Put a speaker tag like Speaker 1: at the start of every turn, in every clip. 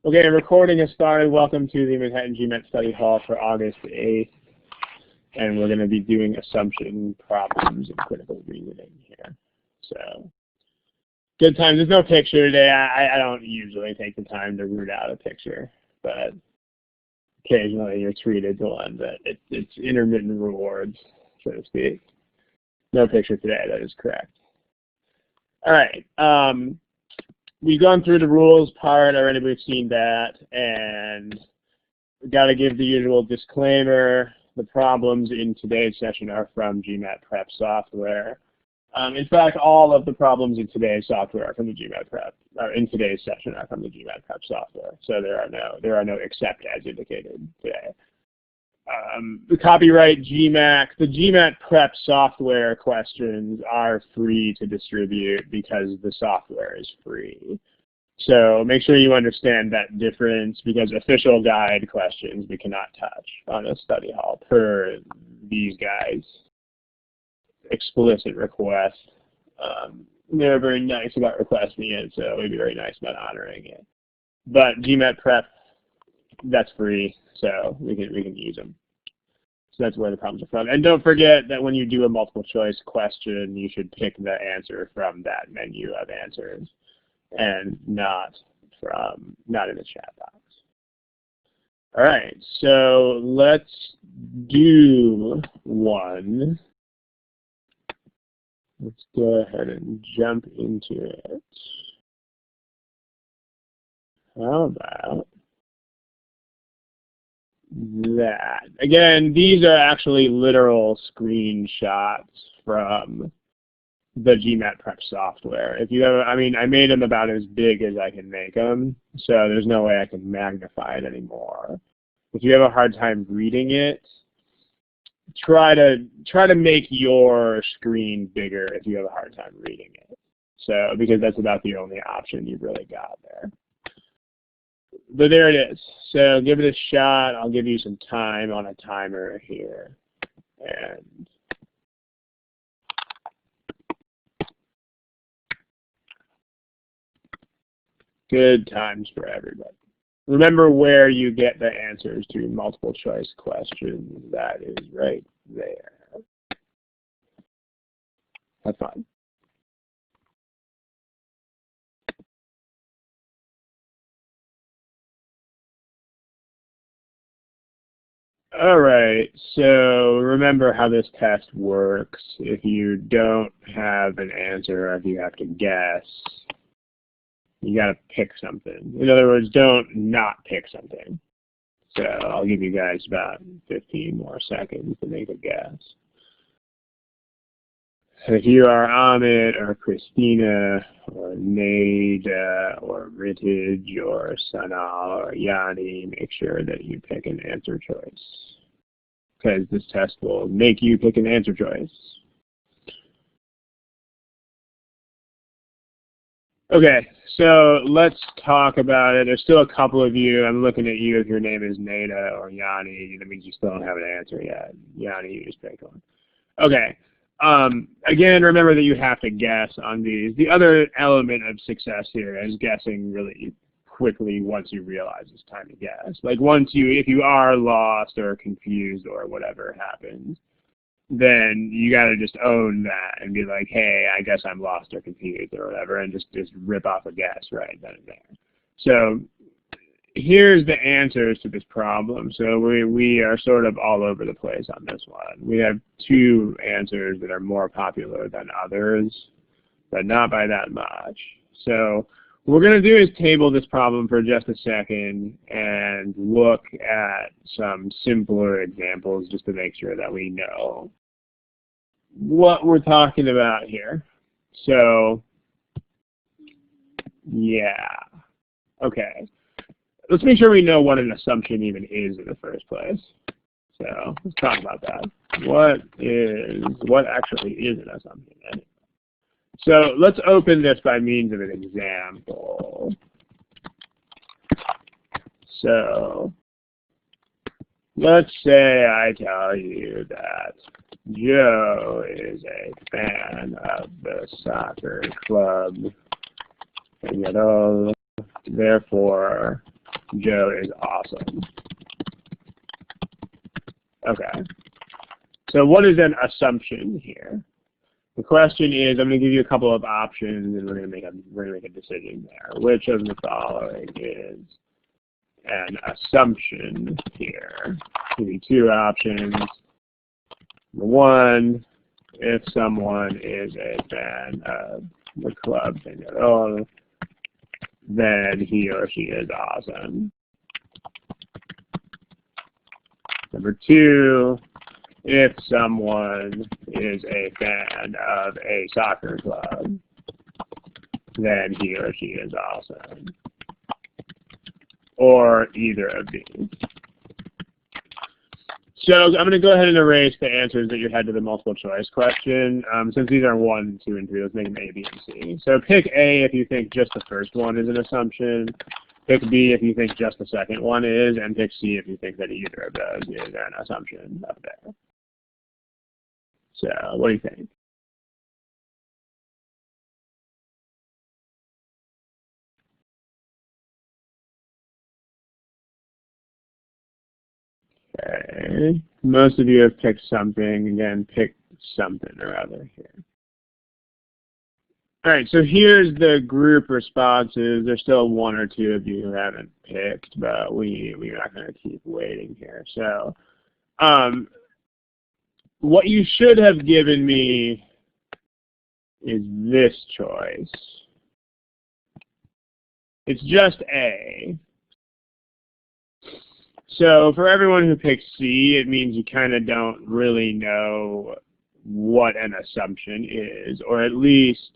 Speaker 1: Okay, recording has started. Welcome to the Manhattan GMAT Study Hall for August 8th. And we're going to be doing assumption problems in critical reasoning here. So, good time. There's no picture today. I don't usually take the time to root out a picture, but occasionally you're treated to one. But it's intermittent rewards, so to speak. No picture today. That is correct. All right. We've gone through the rules part already. We've seen that, and we've got to give the usual disclaimer. The problems in today's session are from GMAT Prep software. In fact, all of the problems in today's software are from the GMAT Prep, or in today's session are from the GMAT Prep software. So there are no except as indicated today. The copyright GMAT, the GMAT Prep software questions are free to distribute because the software is free. So make sure you understand that difference, because official guide questions we cannot touch on a study hall per these guys' explicit request. They're very nice about requesting it, so we'd be very nice about honoring it. But GMAT Prep, that's free, so we can use them. So that's where the problems are from. And don't forget that when you do a multiple choice question, you should pick the answer from that menu of answers and not in the chat box. All right, so let's do one. Let's go ahead and jump into it. How about that? Again, these are actually literal screenshots from the GMAT Prep software. If you ever, I made them about as big as I can make them, so there's no way I can magnify it anymore. If you have a hard time reading it, try to make your screen bigger if you have a hard time reading it. So, because that's about the only option you've really got there. But there it is. So give it a shot. I'll give you some time on a timer here. And good times for everybody. Remember where you get the answers to multiple choice questions. That is right there. Have fun. All right, so remember how this test works. If you don't have an answer, or if you have to guess, you got to pick something. In other words, don't not pick something. So I'll give you guys about 15 more seconds to make a guess. If you are Amit or Christina or Nada or Ritage or Sanal or Yanni, make sure that you pick an answer choice, because this test will make you pick an answer choice. Okay, so let's talk about it. There's still a couple of you. I'm looking at you if your name is Nada or Yanni. That means you still don't have an answer yet. Yanni, you just pick one. Okay. Again, remember that you have to guess on these. The other element of success here is guessing really quickly once you realize it's time to guess. Like if you are lost or confused or whatever happens, then you got to just own that and be like, hey, I guess I'm lost or confused or whatever, and just rip off a guess right then and there. So here's the answers to this problem. So we are sort of all over the place on this one. We have two answers that are more popular than others, but not by that much. So what we're going to do is table this problem for just a second and look at some simpler examples just to make sure that we know what we're talking about here. So, yeah. Okay. Let's make sure we know what an assumption even is in the first place. So let's talk about that. What actually is an assumption? So let's open this by means of an example. So let's say I tell you that Joe is a fan of the soccer club, Peñarol, therefore Joe is awesome. Okay. So what is an assumption here? The question is, I'm going to give you a couple of options, and we're going to make a decision there. Which of the following is an assumption here? I'll give you two options. Number one, if someone is a fan of the club thing at all, then he or she is awesome. Number two, if someone is a fan of a soccer club, then he or she is awesome. Or either of these. So I'm going to go ahead and erase the answers that you had to the multiple choice question. Since these are 1, 2, and 3, let's make them A, B, and C. So pick A if you think just the first one is an assumption. Pick B if you think just the second one is, and pick C if you think that either of those is an assumption up there. So what do you think? Okay, most of you have picked something. Again, pick something or other here. All right, so here's the group responses. There's still 1 or 2 of you who haven't picked, but we're not going to keep waiting here. So what you should have given me is this choice. It's just A. So for everyone who picks C, it means you kind of don't really know what an assumption is, or at least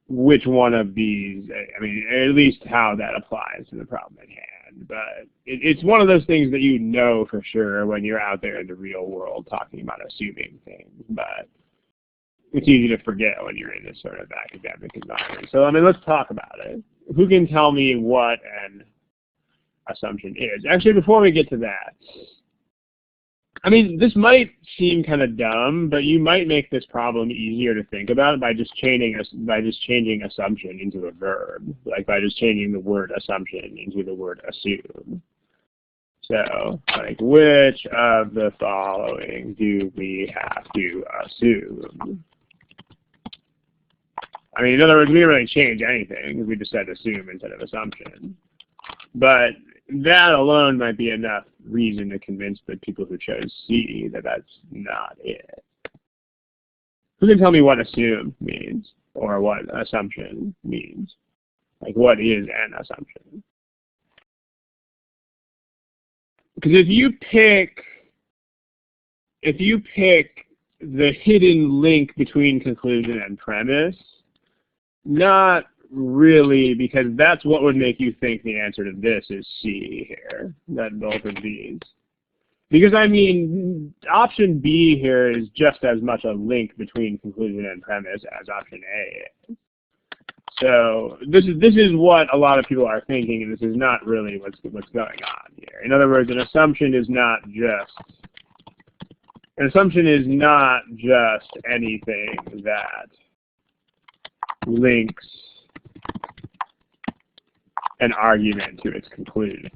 Speaker 1: which one of these, I mean, at least how that applies to the problem at hand. But it's one of those things that you know for sure when you're out there in the real world talking about assuming things. But it's easy to forget when you're in this sort of academic environment. So, I mean, let's talk about it. Who can tell me what an assumption is? Actually, before we get to that, I mean, this might seem kind of dumb, but you might make this problem easier to think about by just changing assumption into a verb, like by just changing the word assumption into the word assume. So, like, which of the following do we have to assume? I mean, in other words, we didn't really change anything because we just said assume instead of assumption. But that alone might be enough reason to convince the people who chose C that that's not it. Who can tell me what assume means, or what assumption means? Like, what is an assumption? Because if you pick the hidden link between conclusion and premise, not really, because that's what would make you think the answer to this is C here, that both of these. Because, I mean, option B here is just as much a link between conclusion and premise as option A is. So this is what a lot of people are thinking, and this is not really what's going on here. In other words, an assumption is not just anything that links an argument to its conclusion.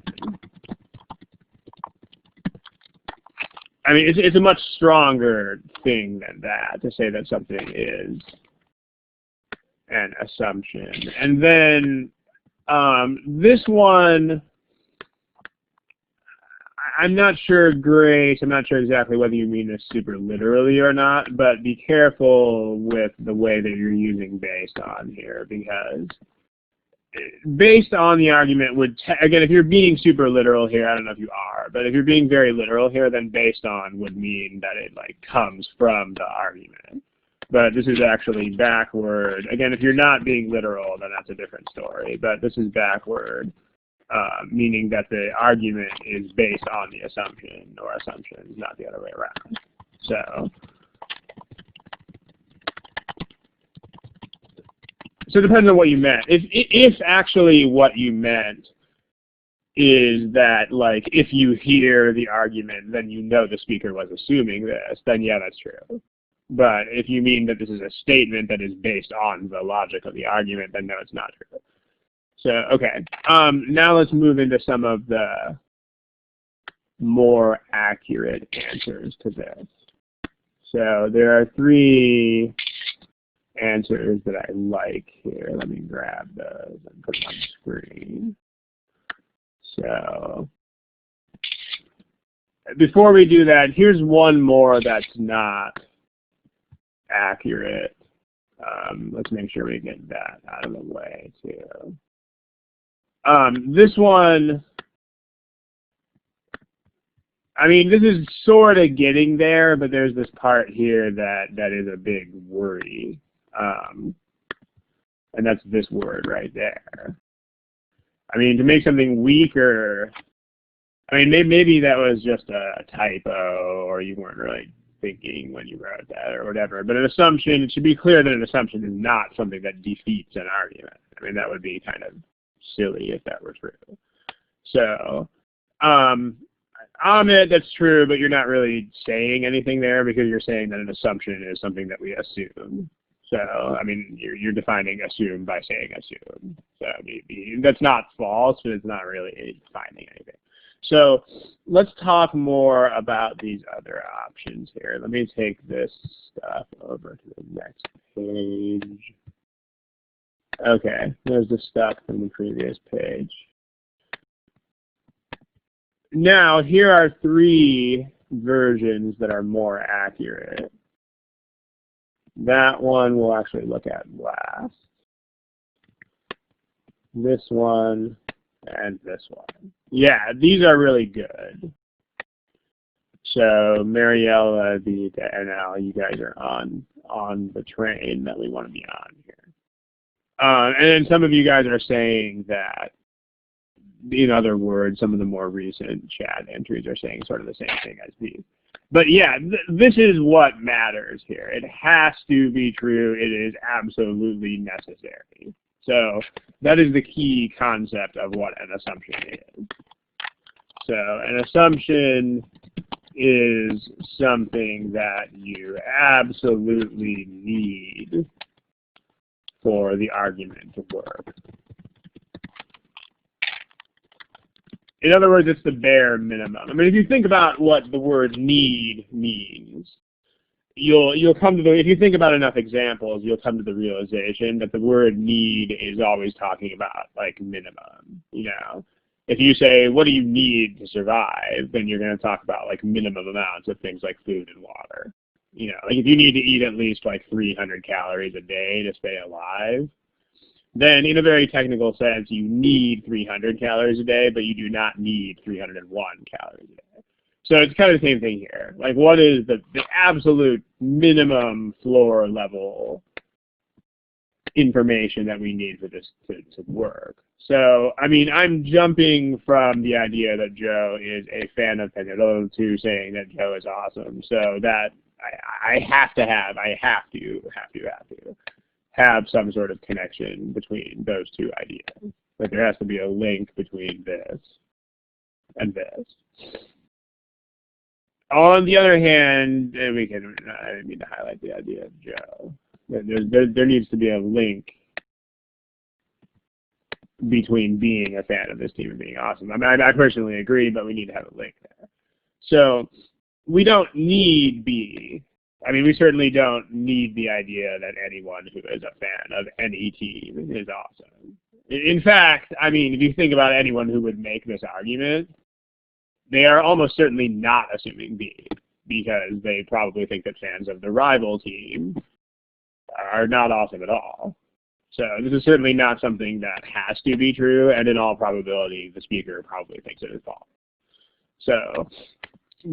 Speaker 1: I mean, it's a much stronger thing than that to say that something is an assumption. And then this one, I'm not sure, Grace, I'm not sure exactly whether you mean this super literally or not, but be careful with the way that you're using based on here, because based on the argument would, again, if you're being super literal here, I don't know if you are, but if you're being very literal here, then based on would mean that it like comes from the argument. But this is actually backward. Again, if you're not being literal, then that's a different story. But this is backward, meaning that the argument is based on the assumption, or assumptions, not the other way around. So it depends on what you meant. If actually what you meant is that, like, if you hear the argument, then you know the speaker was assuming this, then yeah, that's true. But if you mean that this is a statement that is based on the logic of the argument, then no, it's not true. So, okay. Now let's move into some of the more accurate answers to this. So there are 3 answers that I like here. Let me grab those and put them on the screen. So before we do that, here's one more that's not accurate. Let's make sure we get that out of the way too. This one, I mean, this is sort of getting there, but there's this part here that is a big worry. And that's this word right there. I mean, to make something weaker, I mean, maybe that was just a typo, or you weren't really thinking when you wrote that, or whatever. But an assumption, it should be clear that an assumption is not something that defeats an argument. I mean, that would be kind of silly if that were true. So, Ahmed, that's true, but you're not really saying anything there because you're saying that an assumption is something that we assume. So, I mean, you're defining assume by saying assume. So maybe that's not false, but it's not really defining anything. So let's talk more about these other options here. Let me take this stuff over to the next page. Okay, there's the stuff from the previous page. Now, here are 3 versions that are more accurate. That one we'll actually look at last. This one and this one. Yeah, these are really good. So Mariella, Benita, and Al, you guys are on the train that we want to be on here. And then some of you guys are saying that, in other words, some of the more recent chat entries are saying sort of the same thing as these. But yeah, this is what matters here. It has to be true. It is absolutely necessary. So that is the key concept of what an assumption is. So an assumption is something that you absolutely need for the argument to work. In other words, it's the bare minimum. I mean, if you think about what the word need means, you'll come to the, if you think about enough examples, you'll come to the realization that the word need is always talking about like minimum. You know, if you say, what do you need to survive, then you're going to talk about like minimum amounts of things like food and water. You know, like if you need to eat at least like 300 calories a day to stay alive, then in a very technical sense, you need 300 calories a day, but you do not need 301 calories a day. So it's kind of the same thing here. Like, what is the absolute minimum floor level information that we need for this to work? So, I mean, I'm jumping from the idea that Joe is a fan of Peñarol to saying that Joe is awesome. So that I have to have some sort of connection between those 2 ideas. Like there has to be a link between this and this. On the other hand, and we can, I didn't mean to highlight the idea of Joe. There needs to be a link between being a fan of this team and being awesome. I mean, I personally agree, but we need to have a link there. So we don't need B. I mean, we certainly don't need the idea that anyone who is a fan of any team is awesome. In fact, I mean, if you think about anyone who would make this argument, they are almost certainly not assuming B, because they probably think that fans of the rival team are not awesome at all. So this is certainly not something that has to be true, and in all probability, the speaker probably thinks it is false. So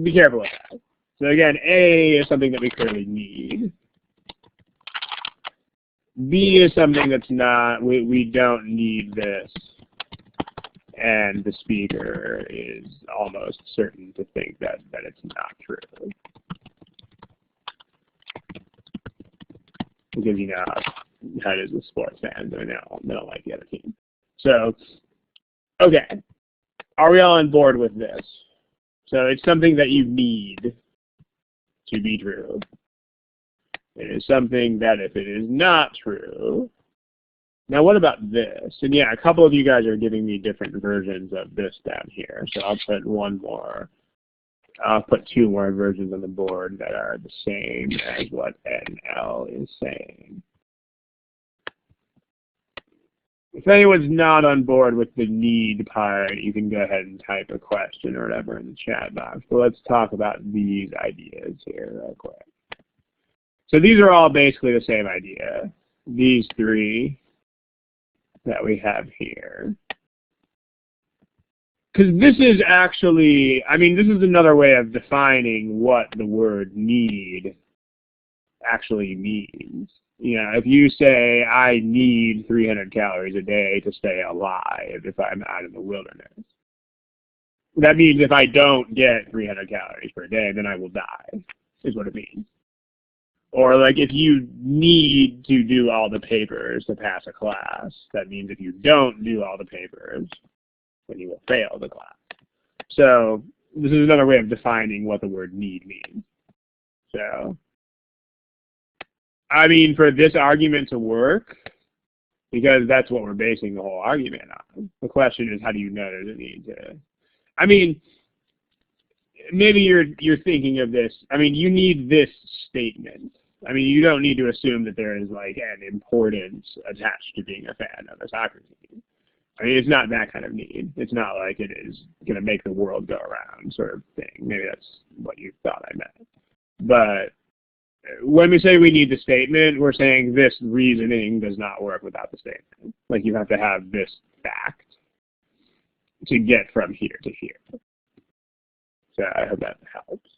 Speaker 1: be careful with that. So again, A is something that we clearly need. B is something that's not, we don't need this, and the speaker is almost certain to think that it's not true. Because you know how it is with sports fans, I mean, they don't like the other team. So, okay, are we all on board with this? So it's something that you need to be true. It is something that if it is not true, Now what about this? And yeah, a couple of you guys are giving me different versions of this down here. So I'll put one more. I'll put two more versions on the board that are the same as what NL is saying. If anyone's not on board with the need part, you can go ahead and type a question or whatever in the chat box. But let's talk about these ideas here real quick. So these are all basically the same idea. These three that we have here. Because this is actually, I mean, this is another way of defining what the word need actually means. You know, if you say, I need 300 calories a day to stay alive if I'm out in the wilderness, that means if I don't get 300 calories per day, then I will die, is what it means. Or like if you need to do all the papers to pass a class, that means if you don't do all the papers, then you will fail the class. So this is another way of defining what the word need means. So I mean, for this argument to work, because that's what we're basing the whole argument on. The question is, how do you know there's a need to? I mean, maybe you're thinking of this. I mean, you need this statement. I mean, you don't need to assume that there is like an importance attached to being a fan of a soccer team. I mean, it's not that kind of need. It's not like it is going to make the world go around sort of thing. Maybe that's what you thought I meant. But when we say we need the statement, we're saying this reasoning does not work without the statement. Like you have to have this fact to get from here to here. So I hope that helps.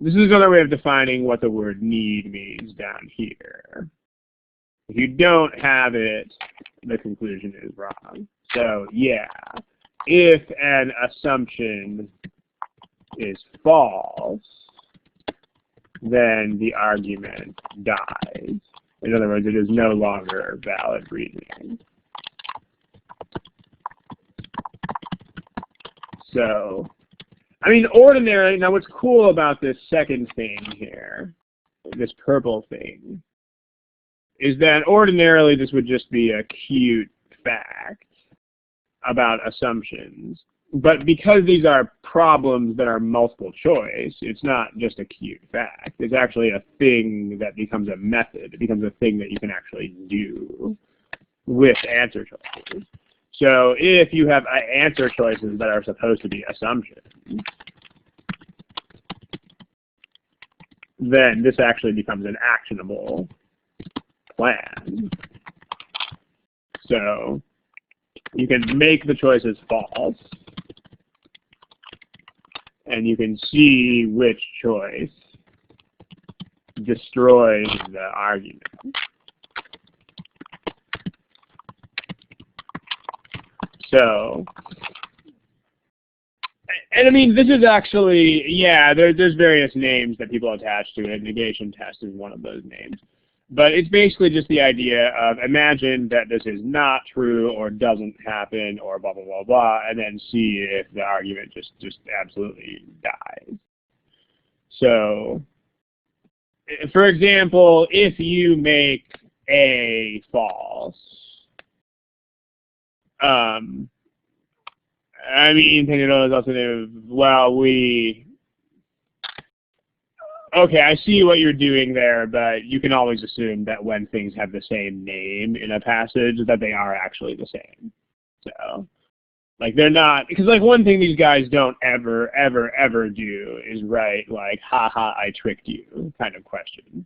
Speaker 1: This is another way of defining what the word need means down here. If you don't have it, the conclusion is wrong. So yeah, if an assumption is false, then the argument dies. In other words, it is no longer valid reasoning. So, I mean, ordinarily, now what's cool about this second thing here, this purple thing, is that ordinarily this would just be a cute fact about assumptions. But because these are problems that are multiple choice, it's not just a cute fact. It's actually a thing that becomes a method. It becomes a thing that you can actually do with answer choices. So if you have answer choices that are supposed to be assumptions, then this actually becomes an actionable plan. So you can make the choices false, and you can see which choice destroys the argument. So, and I mean, this is actually, yeah, there's various names that people attach to it. Negation test is one of those names. But it's basically just the idea of imagine that this is not true or doesn't happen or blah, blah, blah, blah, and then see if the argument just absolutely dies. So, for example, if you make A false, I mean, Penadol is also, well, okay, I see what you're doing there, but you can always assume that when things have the same name in a passage, that they are actually the same. So, like, they're not, because, like, one thing these guys don't ever, ever, ever do is write, like, haha, I tricked you kind of questions.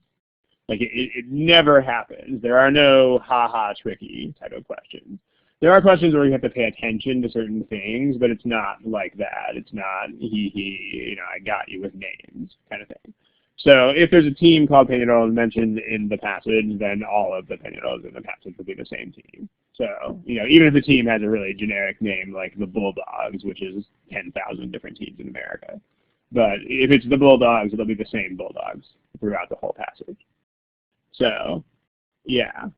Speaker 1: Like, it never happens. There are no haha, tricky type of questions. There are questions where you have to pay attention to certain things, but it's not like that. It's not he, I got you with names kind of thing. So if there's a team called Peñarol mentioned in the passage, then all of the Peñarols in the passage will be the same team. So, even if the team has a really generic name like the Bulldogs, which is 10,000 different teams in America. But if it's the Bulldogs, it'll be the same Bulldogs throughout the whole passage. So, yeah.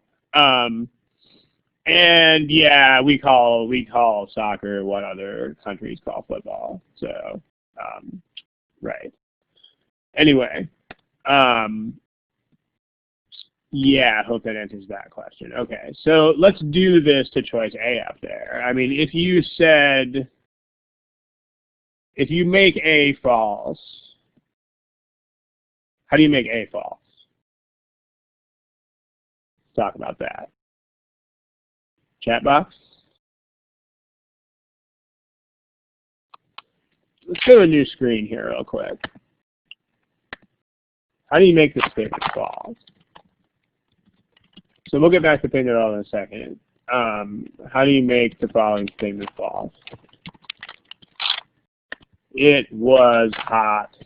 Speaker 1: And yeah, we call soccer what other countries call football. So, right. Anyway, Yeah, I hope that answers that question. Okay, so let's do this to choice A up there. I mean, if you make A false, how do you make A false? Let's talk about that. Chat box? Let's go to a new screen here real quick. How do you make this statement false? So we'll get back to pin it all in a second. How do you make the following statement false? It was hot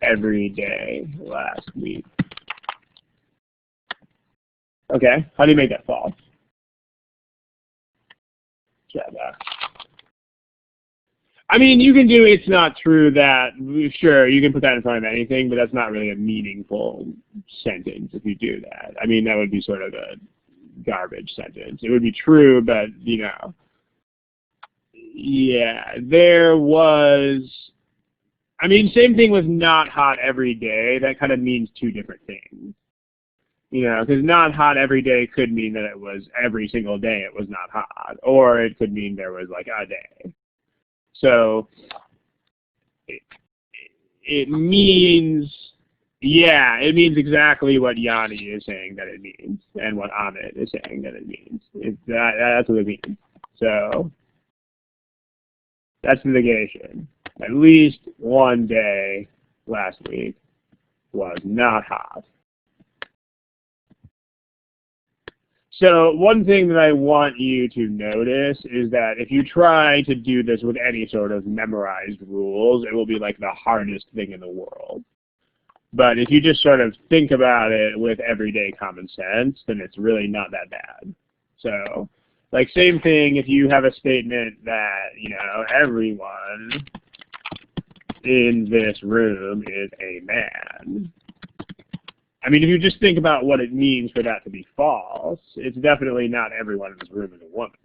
Speaker 1: every day last week. Okay, how do you make that false? Chat box. I mean, you can do it's not true that, sure, you can put that in front of anything, but that's not really a meaningful sentence if you do that. I mean, that would be sort of a garbage sentence. It would be true, but, you know, yeah, there was, I mean, same thing with not hot every day. That kind of means two different things. You know, because not hot every day could mean that it was every single day it was not hot, or it could mean there was like a day. So it means, yeah, it means exactly what Yanni is saying that it means, and what Amit is saying that it means. That's what it means. So that's the negation. At least one day last week was not hot. So one thing that I want you to notice is that if you try to do this with any sort of memorized rules, it will be like the hardest thing in the world. But if you just sort of think about it with everyday common sense, then it's really not that bad. So, like same thing if you have a statement that, you know, everyone in this room is a man. I mean, if you just think about what it means for that to be false, it's definitely not everyone in this room is a woman.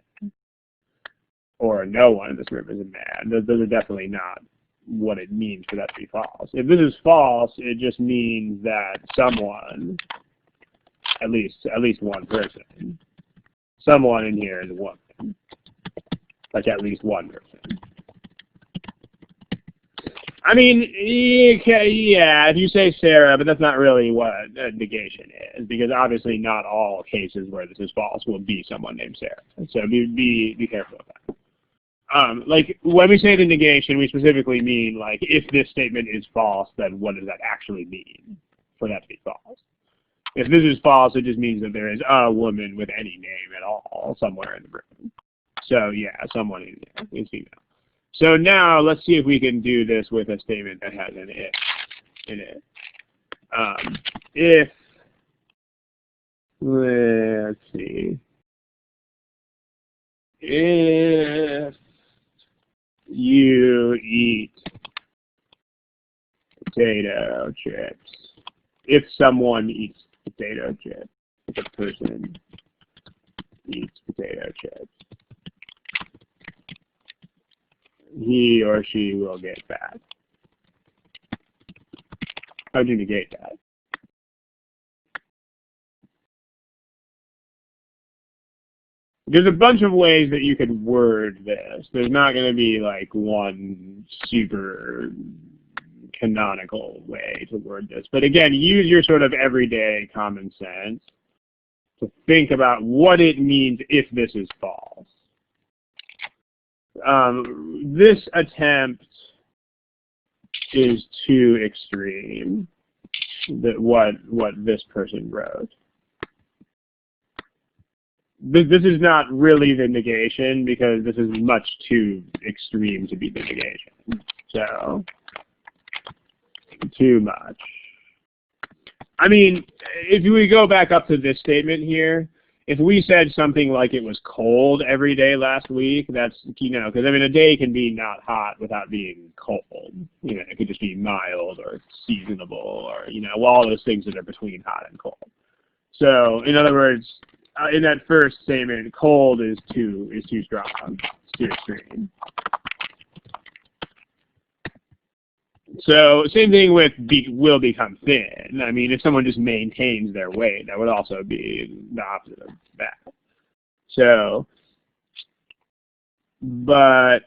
Speaker 1: Or no one in this room is a man. Those are definitely not what it means for that to be false. If this is false, it just means that someone, at least one person, someone in here is a woman. Like at least one person. I mean, yeah, if you say Sarah, but that's not really what a negation is, because obviously not all cases where this is false will be someone named Sarah. So be careful of that. Like when we say the negation, we specifically mean like if this statement is false, then what does that actually mean for that to be false? If this is false, it just means that there is a woman with any name at all somewhere in the room. So yeah, someone in there is female. So now let's see if we can do this with a statement that has an if in it. If, let's see, if you eat potato chips, if someone eats potato chips, if a person eats potato chips, he or she will get fat. How do you negate that? There's a bunch of ways that you could word this. There's not going to be like one super canonical way to word this. But again, use your sort of everyday common sense to think about what it means if this is false. This attempt is too extreme, that what this person wrote. This is not really the negation because this is much too extreme to be the negation. So, too much. I mean, if we go back up to this statement here, if we said something like it was cold every day last week, that's, you know, because I mean a day can be not hot without being cold. You know, it could just be mild or seasonable or, you know, all those things that are between hot and cold. So, in other words, in that first statement, cold is too strong, it's too extreme. So same thing with will become thin. I mean, if someone just maintains their weight, that would also be the opposite of that. So, but,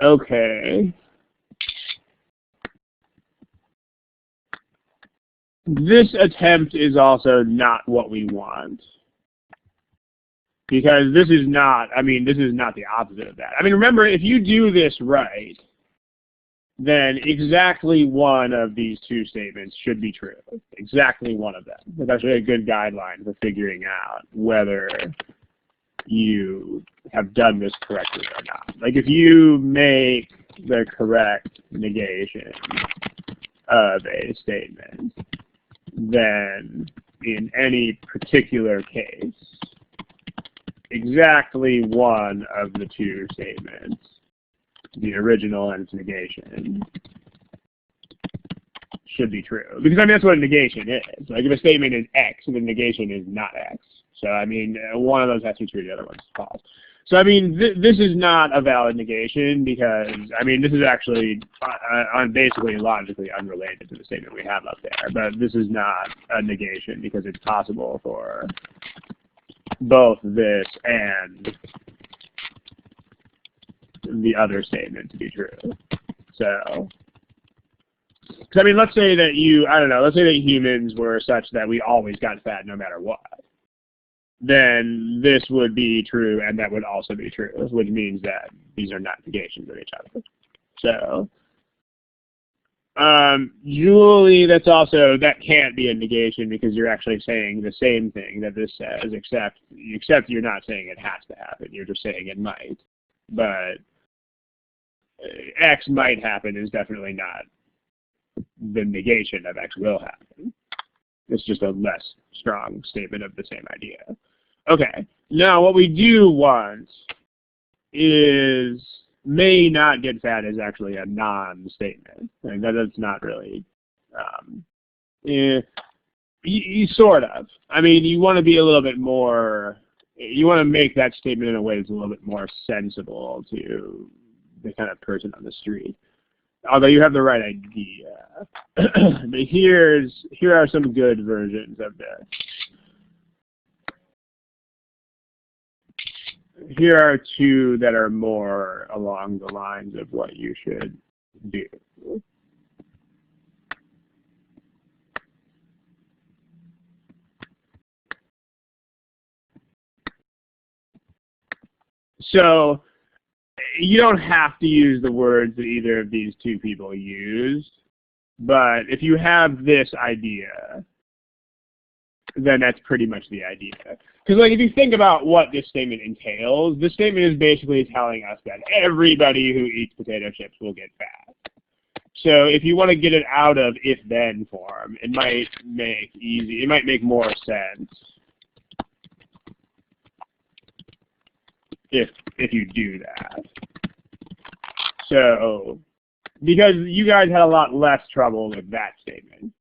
Speaker 1: okay. This attempt is also not what we want. Because this is not, I mean, this is not the opposite of that. I mean, remember, if you do this right, then exactly one of these two statements should be true. Exactly one of them. It's actually a good guideline for figuring out whether you have done this correctly or not. Like if you make the correct negation of a statement, then in any particular case, exactly one of the two statements, the original and its negation, should be true. Because I mean, that's what a negation is. Like if a statement is X and the negation is not X. So I mean, one of those has to be true, the other one's false. So I mean, this is not a valid negation because, I mean, this is actually basically logically unrelated to the statement we have up there. But this is not a negation because it's possible for both this and the other statement to be true. So, because I mean, let's say that let's say that humans were such that we always got fat no matter what. Then this would be true and that would also be true, which means that these are not negations of each other. So, Julie, that can't be a negation because you're actually saying the same thing that this says, except you're not saying it has to happen. You're just saying it might. But X might happen is definitely not the negation of X will happen. It's just a less strong statement of the same idea. Okay, now what we do want is may not get fat is actually a non-statement. And that's not really, you sort of. I mean, you want to be a little bit more, you want to make that statement in a way that's a little bit more sensible to the kind of person on the street. Although you have the right idea. But here are some good versions of this. Here are two that are more along the lines of what you should do. So you don't have to use the words that either of these two people used, but if you have this idea, then that's pretty much the idea. Because like if you think about what this statement entails, this statement is basically telling us that everybody who eats potato chips will get fat. So if you want to get it out of if-then form, it might make more sense if you do that. So, because you guys had a lot less trouble with that statement.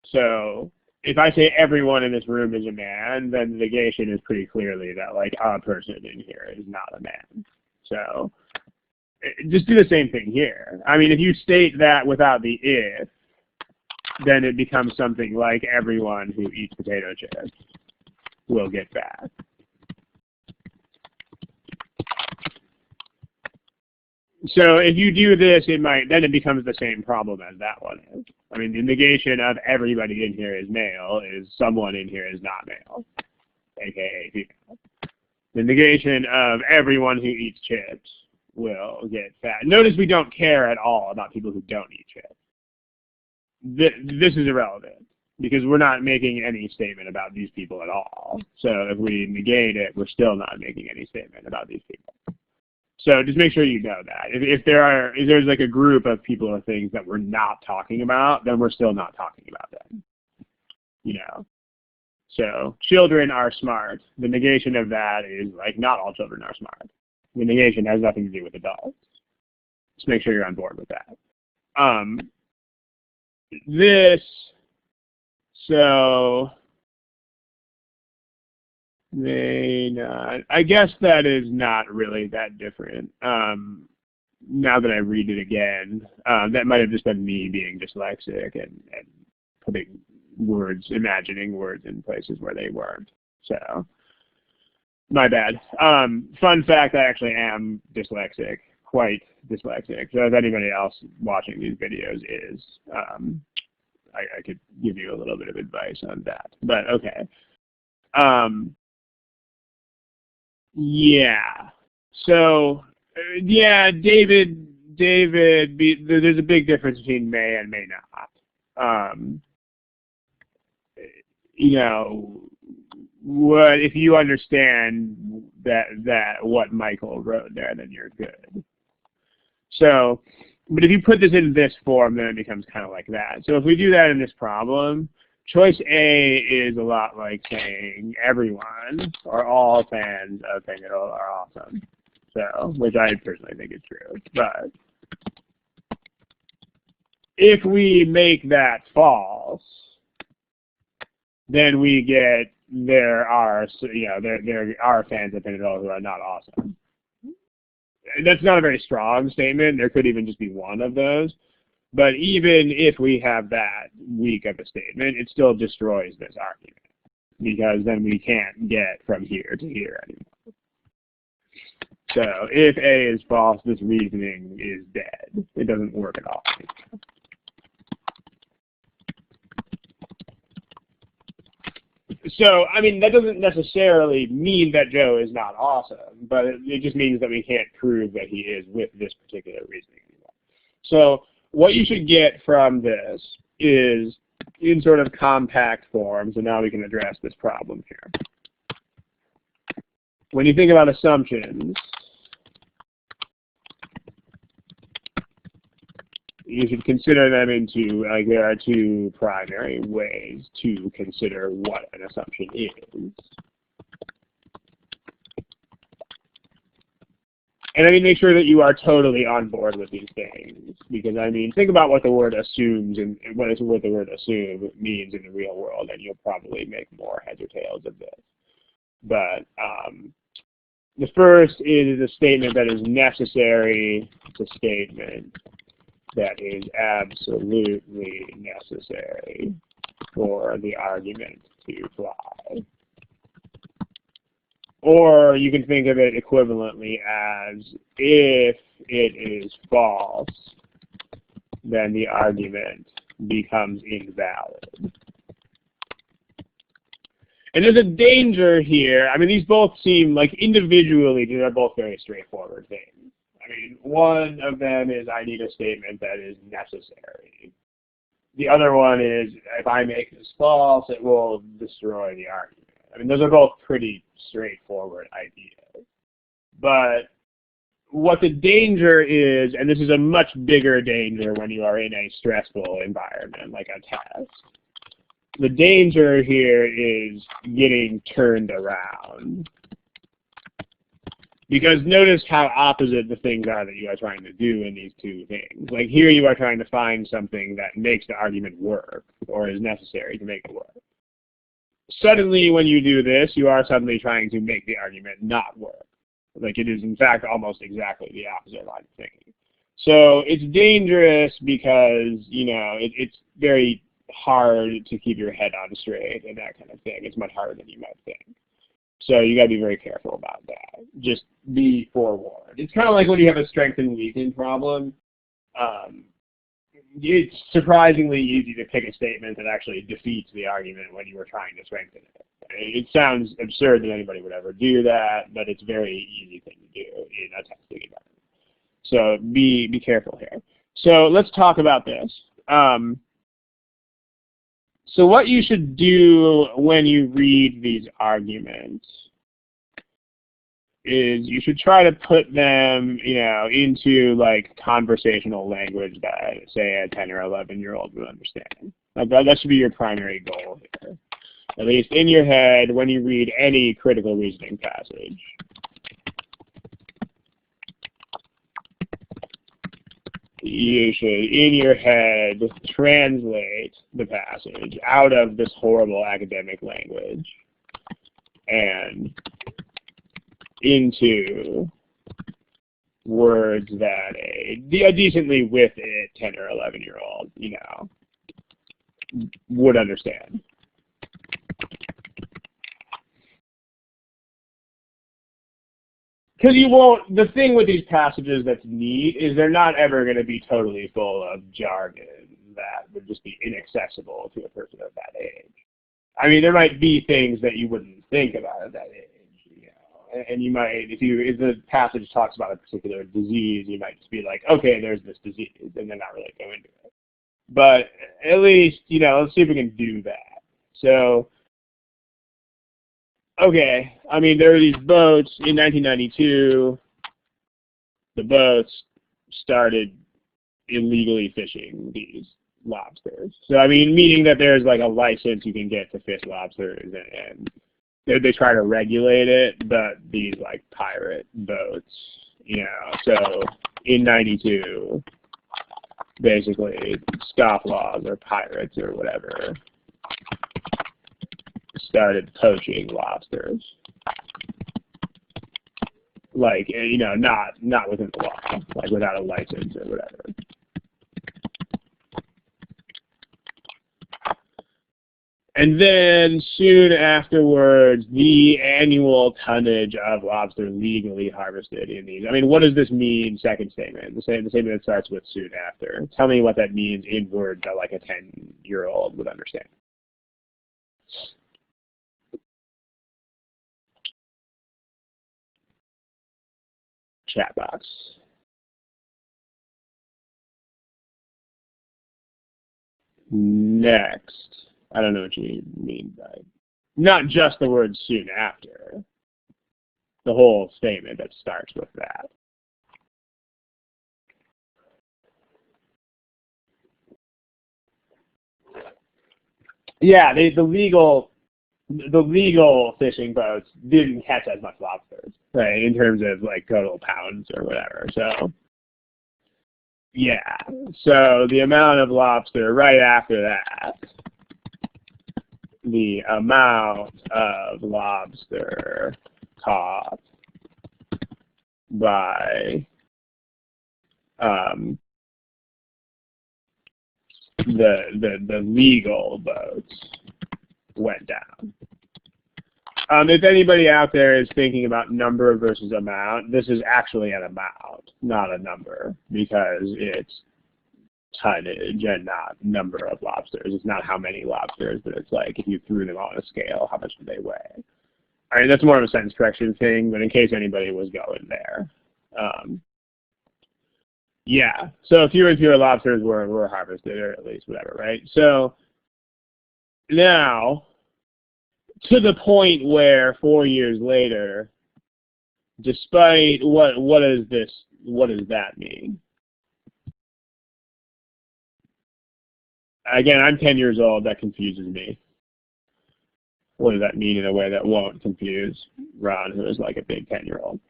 Speaker 1: So, if I say everyone in this room is a man, then the negation is pretty clearly that, like, a person in here is not a man. So, just do the same thing here. I mean, if you state that without the if, then it becomes something like everyone who eats potato chips will get fat. So if you do this, then it becomes the same problem as that one is. I mean, the negation of everybody in here is male is someone in here is not male, aka female. The negation of everyone who eats chips will get fat. Notice we don't care at all about people who don't eat chips. This is irrelevant because we're not making any statement about these people at all. So if we negate it, we're still not making any statement about these people. So just make sure you know that. If there's like a group of people or things that we're not talking about, then we're still not talking about them. You know. So children are smart. The negation of that is like not all children are smart. The negation has nothing to do with adults. Just make sure you're on board with that. May not. I guess that is not really that different. Now that I read it again, that might have just been me being dyslexic and putting words, imagining words in places where they weren't. So, my bad. Fun fact, I actually am dyslexic, quite dyslexic. So if anybody else watching these videos is, I could give you a little bit of advice on that. But okay. Yeah. So, yeah, there's a big difference between may and may not. You know, what if you understand that what Michael wrote there, then you're good. So, but if you put this in this form, then it becomes kind of like that. So if we do that in this problem, choice A is a lot like saying everyone or all fans of Pinnacle are awesome. So, which I personally think is true. But if we make that false, then we get there are fans of Pinnacle who are not awesome. That's not a very strong statement. There could even just be one of those. But even if we have that weak of a statement, it still destroys this argument, because then we can't get from here to here anymore. So if A is false, this reasoning is dead. It doesn't work at all. So, I mean, that doesn't necessarily mean that Joe is not awesome, but it just means that we can't prove that he is with this particular reasoning anymore. So what you should get from this is in sort of compact form, so now we can address this problem here. When you think about assumptions, you should consider them into, like, there are two primary ways to consider what an assumption is. And I mean, make sure that you are totally on board with these things, because I mean, think about what the word assumes and what the word assume means in the real world, and you'll probably make more heads or tails of this. But the first is a statement that is necessary. It's a statement that is absolutely necessary for the argument to fly. Or you can think of it equivalently as, if it is false, then the argument becomes invalid. And there's a danger here. I mean, these both seem like individually, these are both very straightforward things. I mean, one of them is I need a statement that is necessary. The other one is if I make this false, it will destroy the argument. I mean, those are both pretty straightforward ideas. But what the danger is, and this is a much bigger danger when you are in a stressful environment like a test, the danger here is getting turned around. Because notice how opposite the things are that you are trying to do in these two things. Like here you are trying to find something that makes the argument work, or is necessary to make it work. Suddenly when you do this, you are suddenly trying to make the argument not work. Like it is in fact almost exactly the opposite line of thinking. So it's dangerous because, you know, it's very hard to keep your head on straight and that kind of thing. It's much harder than you might think. So you got to be very careful about that. Just be forewarned. It's kind of like when you have a strength and weakening problem. It's surprisingly easy to pick a statement that actually defeats the argument when you were trying to strengthen it. It sounds absurd that anybody would ever do that, but it's a very easy thing to do in a testing environment. So be careful here. So let's talk about this. So what you should do when you read these arguments is you should try to put them, you know, into like conversational language that, say, a 10 or 11-year-old would understand. Like that should be your primary goal here. At least in your head when you read any critical reasoning passage. You should, in your head, translate the passage out of this horrible academic language and into words that a decently with it 10 or 11-year-old, would understand. Because you won't, the thing with these passages that's neat is they're not ever going to be totally full of jargon that would just be inaccessible to a person of that age. I mean, there might be things that you wouldn't think about at that age, and you might, if the passage talks about a particular disease, you might just be like, okay, there's this disease, and then not really go into it. But at least, let's see if we can do that. So, okay, I mean, there are these boats in 1992. The boats started illegally fishing these lobsters. So, I mean, meaning that there's like a license you can get to fish lobsters, and they try to regulate it, but these like pirate boats, so in 92, basically scofflaws or pirates or whatever started poaching lobsters. Like, not within the law, like without a license or whatever. And then soon afterwards, the annual tonnage of lobster legally harvested in these. I mean, what does this mean, second statement? The statement that starts with soon after. Tell me what that means in words that like a 10-year-old would understand. Chat box. Next. I don't know what you mean by, not just the word soon after, the whole statement that starts with that. Yeah, the legal fishing boats didn't catch as much lobsters, right, in terms of like total pounds or whatever. So, yeah, so the amount of lobster right after that, the amount of lobster caught by the legal boats went down. If anybody out there is thinking about number versus amount, this is actually an amount, not a number, because it's tonnage and not number of lobsters. It's not how many lobsters, but it's like if you threw them on a scale, how much do they weigh? I mean, that's more of a sentence correction thing, but in case anybody was going there. Yeah, so fewer and fewer lobsters were harvested, or at least whatever, right? So now, to the point where 4 years later, despite what does that mean? Again, I'm 10 years old. That confuses me. What does that mean in a way that won't confuse Ron, who is like a big 10-year-old?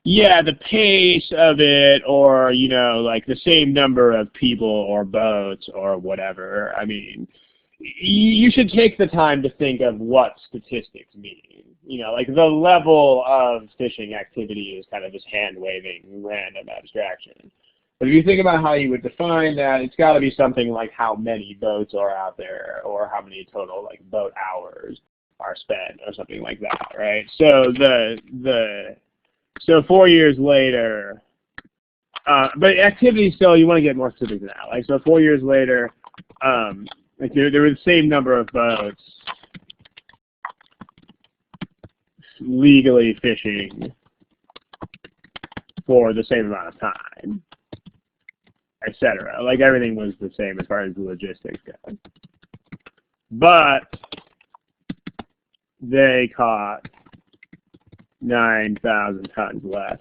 Speaker 1: Yeah, the pace of it, or, like the same number of people or boats or whatever. I mean, you should take the time to think of what statistics mean. Like the level of fishing activity is kind of this hand-waving random abstraction. But if you think about how you would define that, it's got to be something like how many boats are out there, or how many total like boat hours are spent, or something like that, right? So so 4 years later, but activity still, you want to get more specific than that. Like, so 4 years later, like there were the same number of boats legally fishing for the same amount of time, etc. Like, everything was the same as far as the logistics go. But they caught 9,000 tons less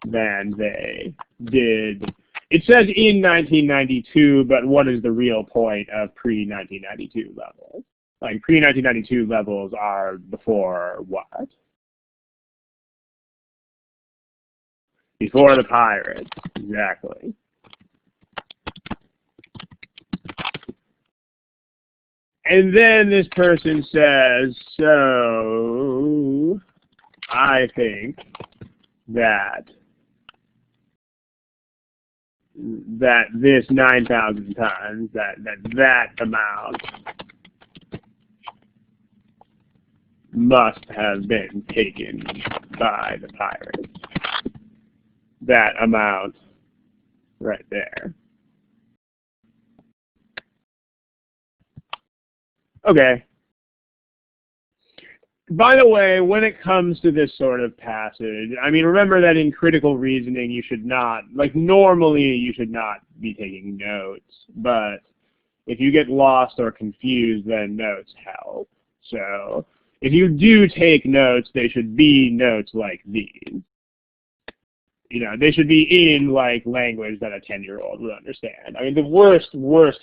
Speaker 1: than they did. It says in 1992, but what is the real point of pre-1992 levels? Like, pre-1992 levels are before what? Before the pirates, exactly. And then this person says, so I think that this 9,000 tons, that amount must have been taken by the pirates. That amount right there. Okay. By the way, when it comes to this sort of passage, I mean, remember that in critical reasoning you should not, like normally you should not be taking notes, but if you get lost or confused, then notes help. So if you do take notes, they should be notes like these. You know, they should be in like language that a 10-year-old would understand. I mean, the worst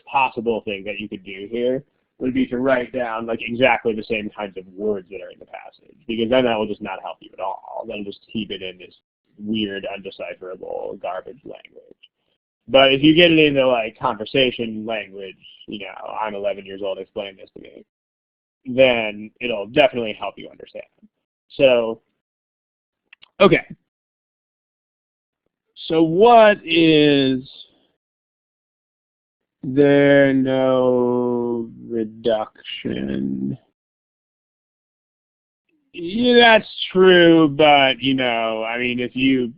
Speaker 1: possible thing that you could do here would be to write down like exactly the same kinds of words that are in the passage, because then that will just not help you at all. That'll just keep it in this weird, undecipherable garbage language. But if you get it into like conversation language, you know, I'm 11 years old, explain this to me, then it'll definitely help you understand. So, okay. So what is there no reduction? Yeah, that's true, but you know, I mean, if you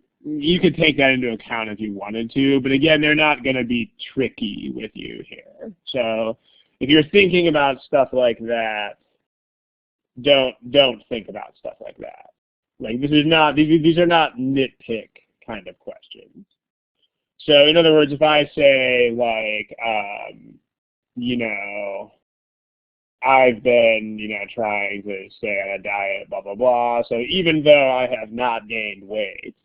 Speaker 1: could take that into account if you wanted to, but again, they're not going to be tricky with you here. So if you're thinking about stuff like that, don't think about stuff like that. Like this is not these are not nitpick kind of questions. So in other words, if I say like, you know, I've been, you know, trying to stay on a diet, blah, blah, blah. So even though I have not gained weight,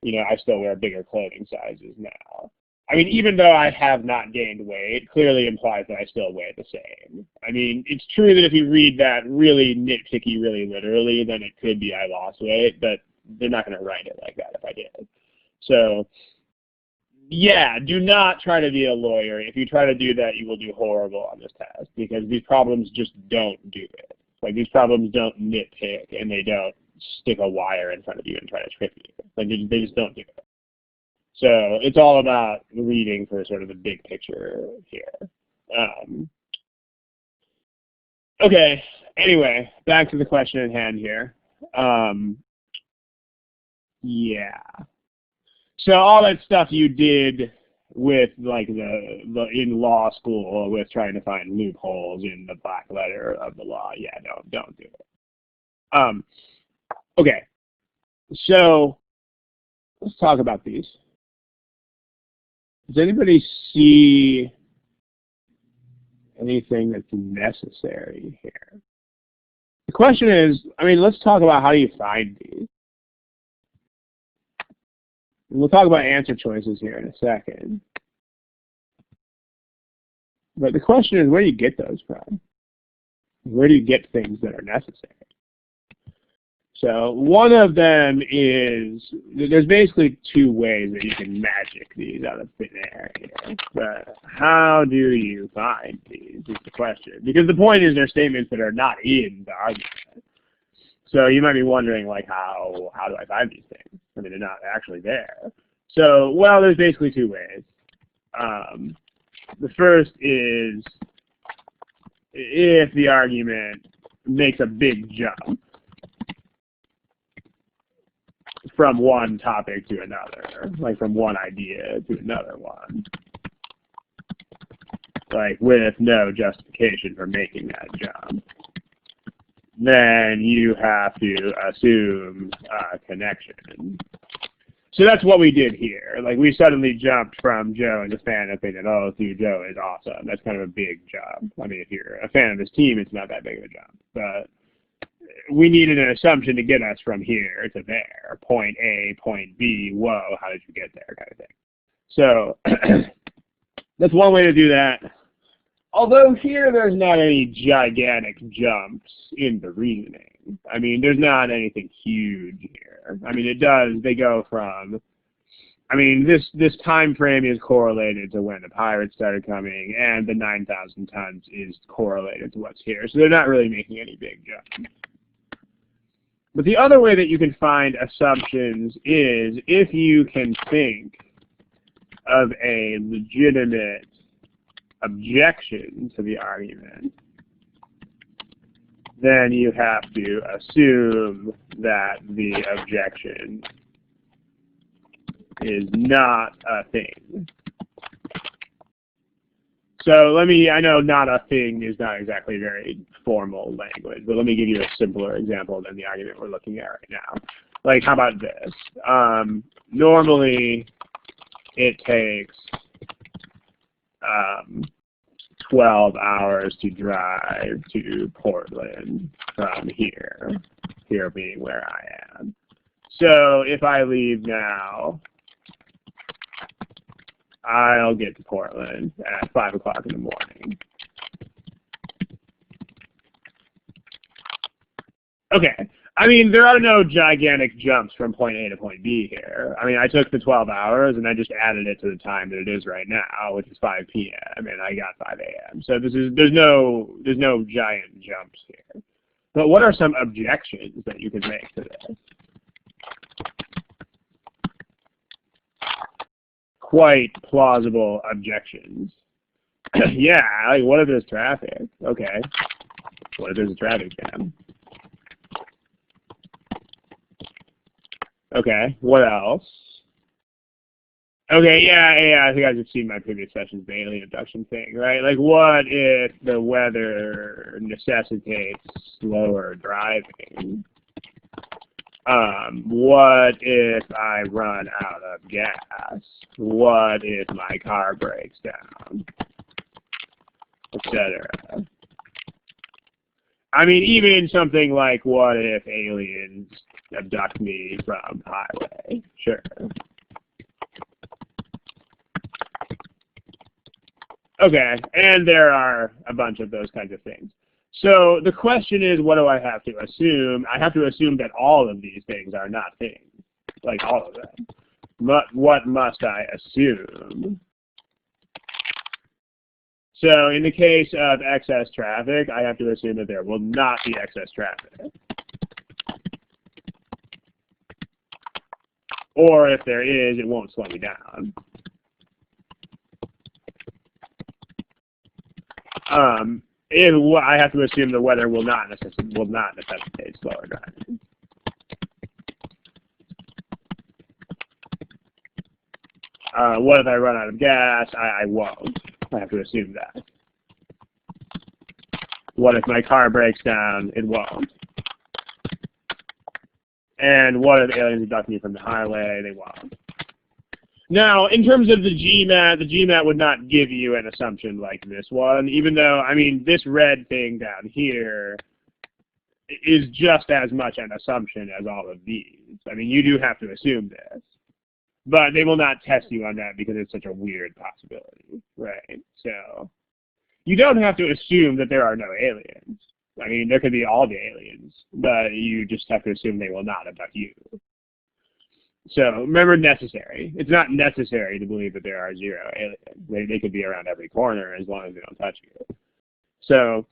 Speaker 1: you know, I still wear bigger clothing sizes now. I mean, even though I have not gained weight, it clearly implies that I still weigh the same. I mean, it's true that if you read that really nitpicky, really literally, then it could be I lost weight, but they're not going to write it like that if I did. So, yeah, do not try to be a lawyer. If you try to do that, you will do horrible on this test, because these problems just don't do it. Like, these problems don't nitpick, and they don't stick a wire in front of you and try to trick you. Like, they just don't do it. So it's all about reading for sort of the big picture here. Okay, anyway, back to the question at hand here. Yeah. So all that stuff you did with like the in law school with trying to find loopholes in the black letter of the law, yeah, don't do it. Okay. So let's talk about these. Does anybody see anything that's necessary here? The question is, I mean, let's talk about how do you find these. And we'll talk about answer choices here in a second. But the question is, where do you get those from? Where do you get things that are necessary? So one of them is, there's basically two ways that you can magic these out of thin air here. But how do you find these is the question. Because the point is they're statements that are not in the argument. So you might be wondering, like, how do I find these things? I mean, they're not actually there. So, well, there's basically two ways. The first is if the argument makes a big jump from one topic to another, like from one idea to another one, like with no justification for making that jump, then you have to assume a connection. So that's what we did here. Like, we suddenly jumped from Joe and the fan opinion, oh, dude, Joe is awesome. That's kind of a big jump. I mean, if you're a fan of this team, it's not that big of a jump. But we needed an assumption to get us from here to there. Point A, point B, whoa, how did you get there, kind of thing. So that's one way to do that. Although here there's not any gigantic jumps in the reasoning. I mean, there's not anything huge here. I mean, they go from, I mean, this time frame is correlated to when the pirates started coming, and the 9,000 tons is correlated to what's here. So they're not really making any big jumps. But the other way that you can find assumptions is if you can think of a legitimate objection to the argument, then you have to assume that the objection is not a thing. So I know not a thing is not exactly very formal language, but let me give you a simpler example than the argument we're looking at right now. Like, how about this? Normally, it takes 12 hours to drive to Portland from here being where I am. So if I leave now, I'll get to Portland at 5 o'clock in the morning. Okay. I mean, there are no gigantic jumps from point A to point B here. I mean, I took the 12 hours and I just added it to the time that it is right now, which is 5 p.m. and I got 5 a.m. So there's no giant jumps here. But what are some objections that you could make to this? Quite plausible objections. Yeah, like what if there's traffic? Okay. What if there's a traffic jam? Okay, what else? Okay, yeah, I think I've seen my previous sessions, the alien abduction thing, right? Like, what if the weather necessitates slower driving? What if I run out of gas? What if my car breaks down? Etc. I mean, even something like, what if aliens abduct me from the highway? Sure. Okay, and there are a bunch of those kinds of things. So the question is, what do I have to assume? I have to assume that all of these things are not things, like all of them. But what must I assume? So in the case of excess traffic, I have to assume that there will not be excess traffic. Or if there is, it won't slow me down. I have to assume the weather will not necessitate slower driving. What if I run out of gas? I won't. I have to assume that. What if my car breaks down? It won't. And what if aliens abduct me from the highway? They won't. Now, in terms of the GMAT would not give you an assumption like this one, even though, I mean, this red thing down here is just as much an assumption as all of these. I mean, you do have to assume this. But they will not test you on that because it's such a weird possibility, right? So you don't have to assume that there are no aliens. I mean, there could be all the aliens, but you just have to assume they will not abduct you. So remember, necessary. It's not necessary to believe that there are 0 aliens. They could be around every corner as long as they don't touch you. So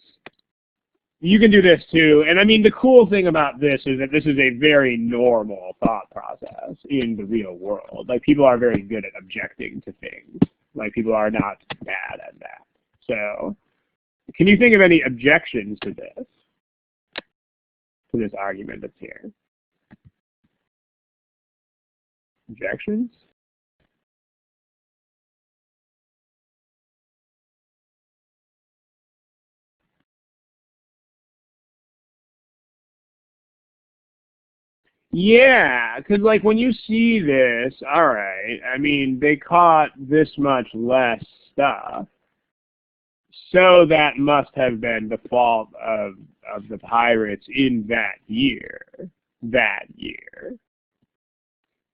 Speaker 1: you can do this too. And I mean, the cool thing about this is that this is a very normal thought process in the real world. Like, people are very good at objecting to things. Like, people are not bad at that. So can you think of any objections to this argument that's here? Objections? Yeah, because like when you see this, all right, I mean, they caught this much less stuff. So that must have been the fault of the pirates in that year.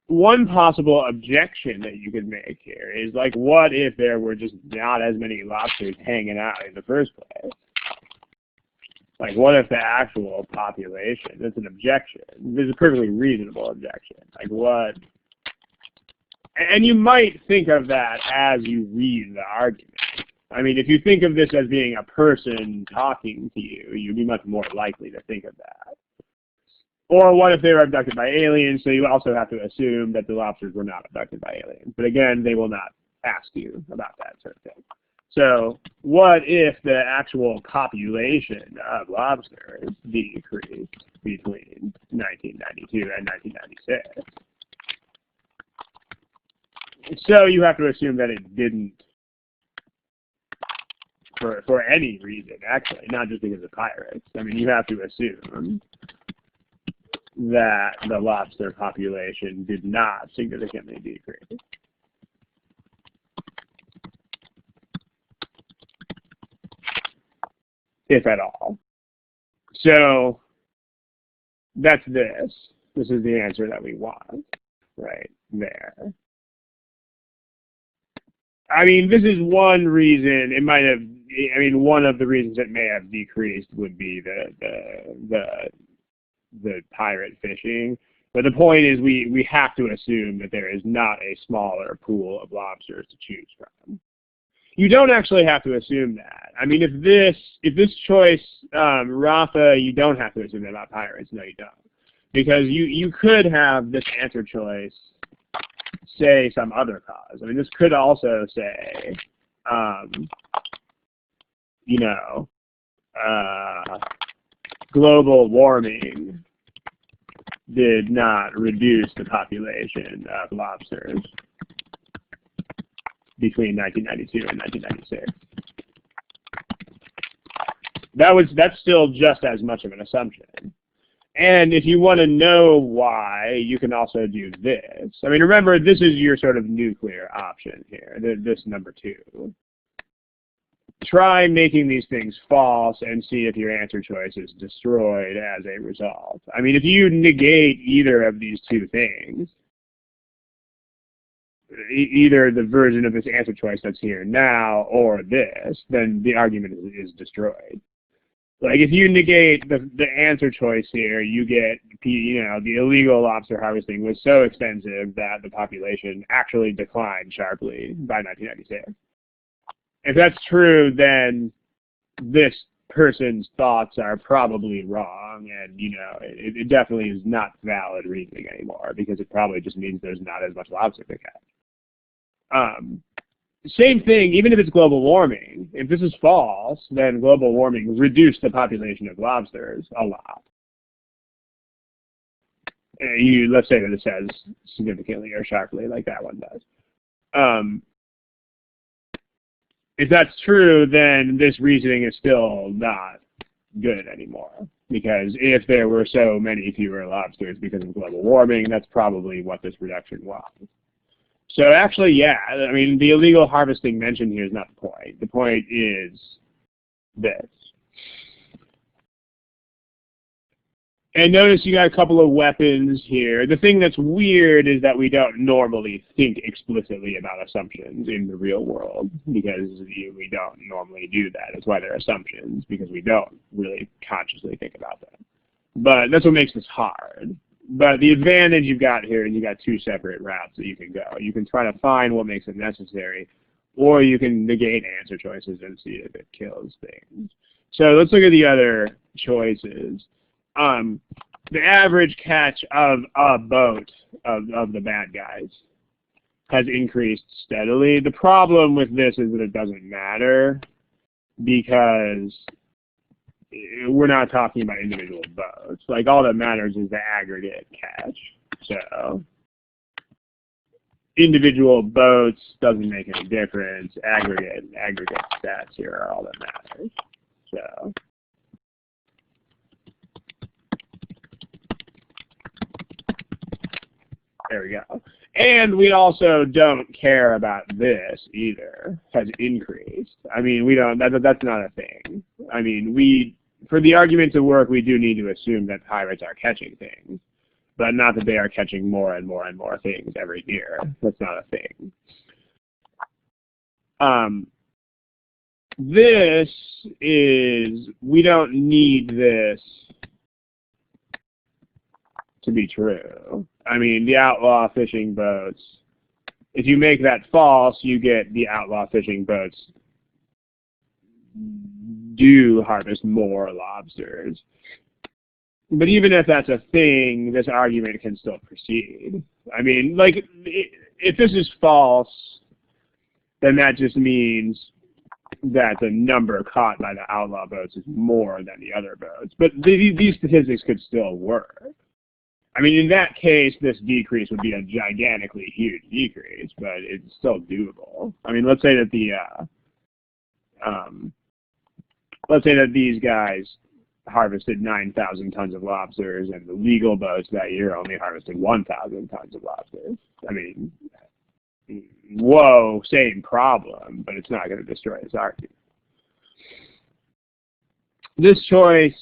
Speaker 1: One possible objection that you could make here is, like, what if there were just not as many lobsters hanging out in the first place? Like, what if the actual population, that's an objection. This is a perfectly reasonable objection. Like, what And you might think of that as you read the argument. I mean, if you think of this as being a person talking to you, you'd be much more likely to think of that. Or what if they were abducted by aliens? So you also have to assume that the lobsters were not abducted by aliens. But again, they will not ask you about that sort of thing. So what if the actual population of lobsters decreased between 1992 and 1996? So you have to assume that it didn't for any reason, actually, not just because of pirates. I mean, you have to assume that the lobster population did not significantly decrease. If at all. So that's this. This is the answer that we want right there. I mean, this is one reason it might have. I mean, one of the reasons it may have decreased would be the pirate fishing. But the point is, we have to assume that there is not a smaller pool of lobsters to choose from. You don't actually have to assume that. I mean, if this choice, Rafa, you don't have to assume that about pirates. No, you don't, because you could have this answer choice say some other cause. I mean, this could also say, you know, global warming did not reduce the population of lobsters between 1992 and 1996. That's still just as much of an assumption. And if you want to know why, you can also do this. I mean, remember, this is your sort of nuclear option here, this number 2. Try making these things false and see if your answer choice is destroyed as a result. I mean, if you negate either of these two things, either the version of this answer choice that's here now or this, then the argument is destroyed. Like, if you negate the answer choice here, you get, you know, the illegal lobster harvesting was so extensive that the population actually declined sharply by 1996. If that's true, then this person's thoughts are probably wrong, and, you know, it definitely is not valid reasoning anymore, because it probably just means there's not as much lobster to catch. Same thing, even if it's global warming. If this is false, then global warming reduced the population of lobsters a lot. Let's say that it says significantly or sharply, like that one does. If that's true, then this reasoning is still not good anymore. Because if there were so many fewer lobsters because of global warming, that's probably what this reduction was. So actually, yeah, I mean, the illegal harvesting mentioned here is not the point. The point is this. And notice you got a couple of weapons here. The thing that's weird is that we don't normally think explicitly about assumptions in the real world, because we don't normally do that. That's why they're assumptions, because we don't really consciously think about them. But that's what makes this hard. But the advantage you've got here is you've got 2 separate routes that you can go. You can try to find what makes it necessary, or you can negate answer choices and see if it kills things. So let's look at the other choices. The average catch of a boat of the bad guys has increased steadily. The problem with this is that it doesn't matter, because we're not talking about individual boats. Like, all that matters is the aggregate catch. So individual boats doesn't make any difference. Aggregate stats here are all that matters. So there we go. And we also don't care about this either, has increased. I mean, we don't, that's not a thing. I mean, for the argument to work, we do need to assume that pirates are catching things, but not that they are catching more and more and more things every year. That's not a thing. This is, we don't need this to be true. I mean, the outlaw fishing boats If you make that false, you get the outlaw fishing boats do harvest more lobsters. But even if that's a thing, this argument can still proceed. I mean, like, if this is false, then that just means that the number caught by the outlaw boats is more than the other boats. But these statistics could still work. I mean, in that case, this decrease would be a gigantically huge decrease, but it's still doable. I mean, let's say that these guys harvested 9,000 tons of lobsters, and the legal boats that year only harvested 1,000 tons of lobsters. I mean, whoa, same problem, but it's not going to destroy this argument. This choice,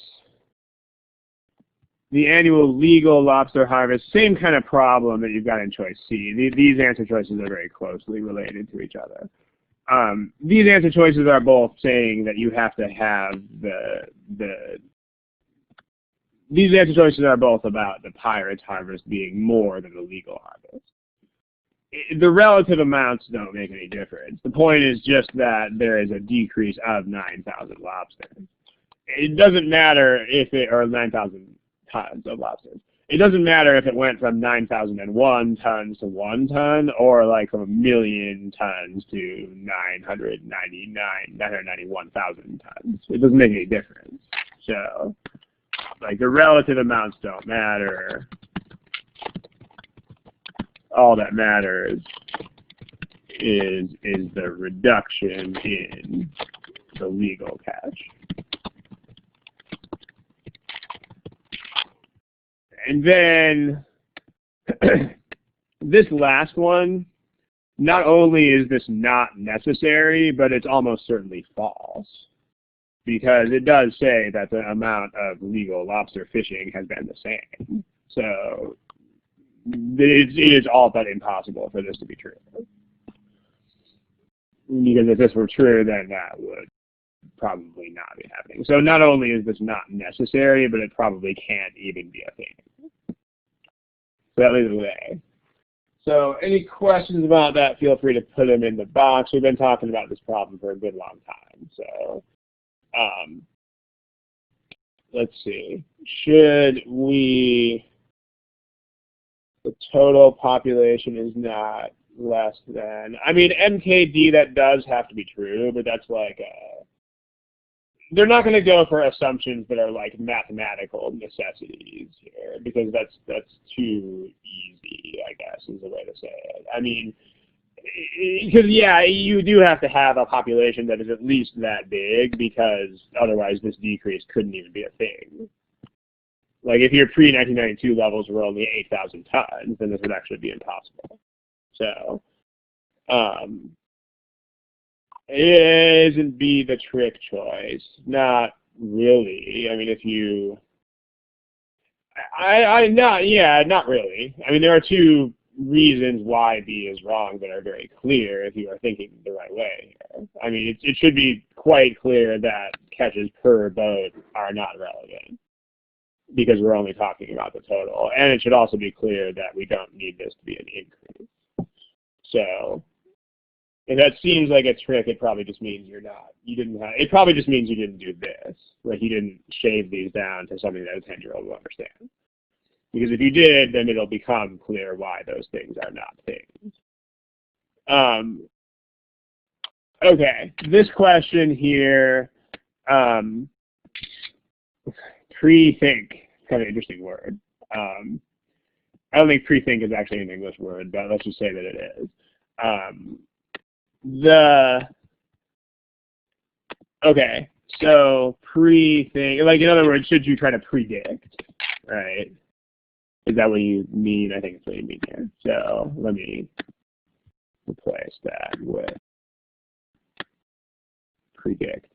Speaker 1: the annual legal lobster harvest, same kind of problem that you've got in choice C. These answer choices are very closely related to each other. These answer choices are both saying that you have to have these answer choices are both about the pirates' harvest being more than the legal harvest. The relative amounts don't make any difference. The point is just that there is a decrease of 9,000 lobsters. It doesn't matter if it, or 9,000 tons of lobsters. It doesn't matter if it went from 9,001 tons to 1 ton, or like from 1,000,000 tons to 991,000 tons. It doesn't make any difference. So, like, the relative amounts don't matter. All that matters is the reduction in the legal catch. And then this last one, not only is this not necessary, but it's almost certainly false. Because it does say that the amount of legal lobster fishing has been the same. So it is all but impossible for this to be true. Because if this were true, then that would probably not be happening. So not only is this not necessary, but it probably can't even be a thing. So that leaves it with A. So any questions about that, feel free to put them in the box. We've been talking about this problem for a good long time. So let's see. Should we, the total population is not less than, I mean, MKD, that does have to be true, but that's like they're not going to go for assumptions that are like mathematical necessities here, because that's too easy, I guess, is the way to say it. I mean, because, yeah, you do have to have a population that is at least that big, because otherwise this decrease couldn't even be a thing. Like, if your pre-1992 levels were only 8,000 tons, then this would actually be impossible. So, isn't B the trick choice? Not really. I mean, if you... not really. I mean, there are two reasons why B is wrong that are very clear if you are thinking the right way here. I mean, it should be quite clear that catches per boat are not relevant, because we're only talking about the total. And it should also be clear that we don't need this to be an increase. So, if that seems like a trick, it probably just means it probably just means you didn't do this. Like, you didn't shave these down to something that a 10-year-old will understand. Because if you did, then it'll become clear why those things are not things. Okay, this question here, pre-think, kind of interesting word. I don't think pre-think is actually an English word, but let's just say that it is. Okay, so pre-think, like, in other words, should you try to predict, right? Is that what you mean? I think it's what you mean here. So let me replace that with predict.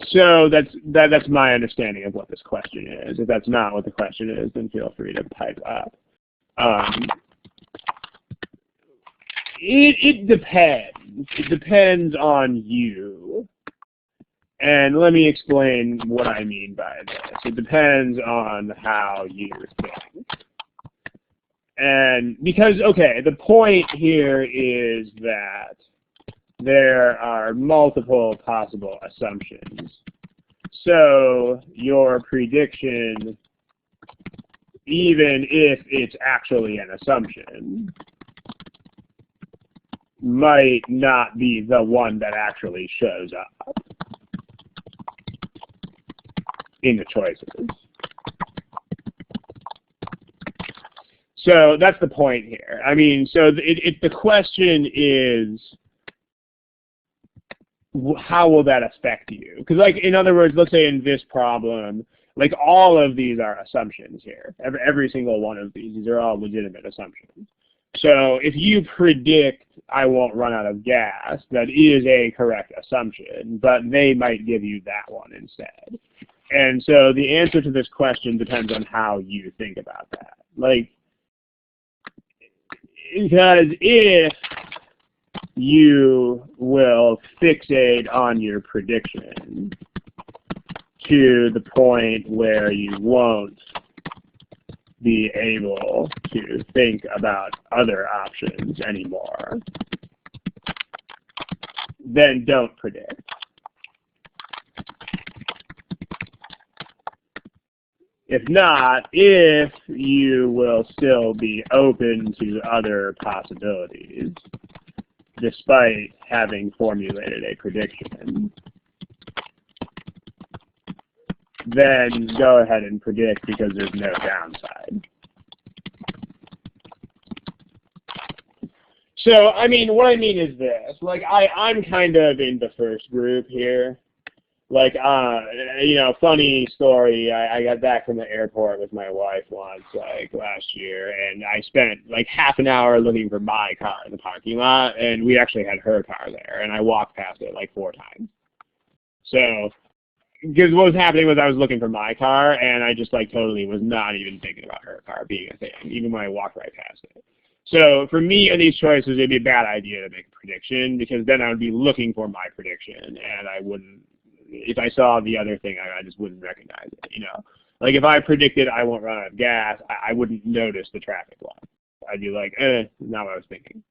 Speaker 1: So that's my understanding of what this question is. If that's not what the question is, then feel free to pipe up. It depends. It depends on you. And let me explain what I mean by this. It depends on how you think. And because, okay, the point here is that there are multiple possible assumptions. So your prediction, even if it's actually an assumption, might not be the one that actually shows up in the choices. So that's the point here. I mean, so the question is, how will that affect you? Because, like, in other words, let's say in this problem, like, all of these are assumptions here. Every single one of these are all legitimate assumptions. So if you predict I won't run out of gas, that is a correct assumption, but they might give you that one instead. And so the answer to this question depends on how you think about that. Like, because if you will fixate on your prediction to the point where you won't be able to think about other options anymore, then don't predict. If not, if you will still be open to other possibilities, despite having formulated a prediction, then go ahead and predict because there's no downside. So, I mean, what I mean is this. Like, I'm kind of in the first group here. Like, you know, funny story, I got back from the airport with my wife once, like, last year, and I spent, like, half an hour looking for my car in the parking lot, and we actually had her car there, and I walked past it, like, 4 times. So, because what was happening was I was looking for my car, and I just, like, totally was not even thinking about her car being a thing, even when I walked right past it. So, for me, in these choices, it'd be a bad idea to make a prediction, because then I would be looking for my prediction, and I wouldn't, if I saw the other thing, I just wouldn't recognize it, you know? Like, if I predicted I won't run out of gas, I wouldn't notice the traffic light. I'd be like, not what I was thinking.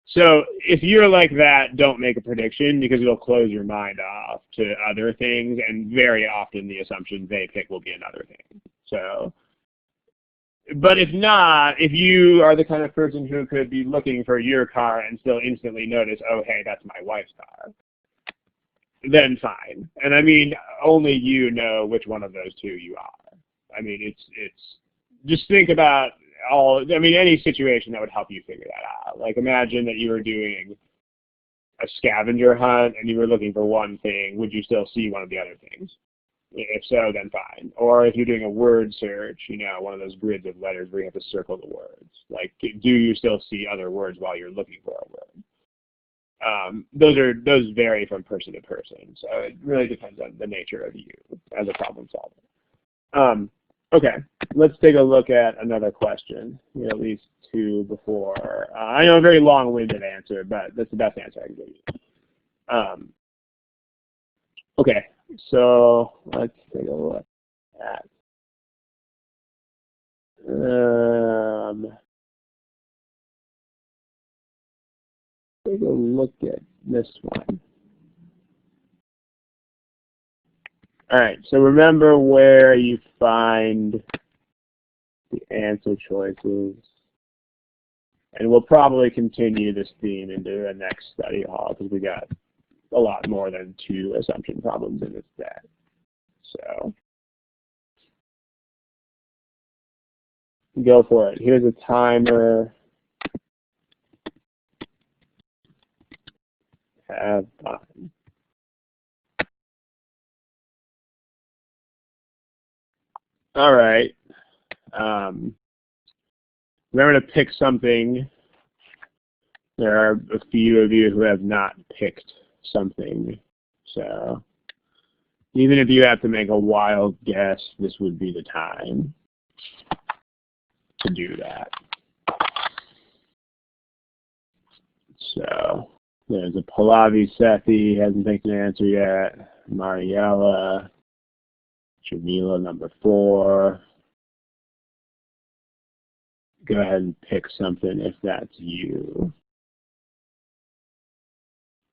Speaker 1: So if you're like that, don't make a prediction because it'll close your mind off to other things, and very often the assumption they pick will be another thing. So, but if not, if you are the kind of person who could be looking for your car and still instantly notice, oh, hey, that's my wife's car, then fine. And I mean, only you know which one of those two you are. I mean, it's just think about any situation that would help you figure that out. Like, imagine that you were doing a scavenger hunt and you were looking for one thing. Would you still see one of the other things? If so, then fine. Or if you're doing a word search, you know, one of those grids of letters where you have to circle the words. Like, do you still see other words while you're looking for a word? Those vary from person to person, so it really depends on the nature of you as a problem solver. Okay, let's take a look at another question. We have at least 2 before. I know a very long-winded answer, but that's the best answer I can give you. Okay, so let's take a look at take a look at this one. All right, so remember where you find the answer choices. And we'll probably continue this theme into the next study hall because we got a lot more than 2 assumption problems in this set. So go for it. Here's a timer. Have fun. All right. Remember to pick something. There are a few of you who have not picked something. So even if you have to make a wild guess, this would be the time to do that. So there's a Pallavi Sethi, hasn't picked an answer yet. Mariella, Jamila, number 4. go ahead and pick something if that's you.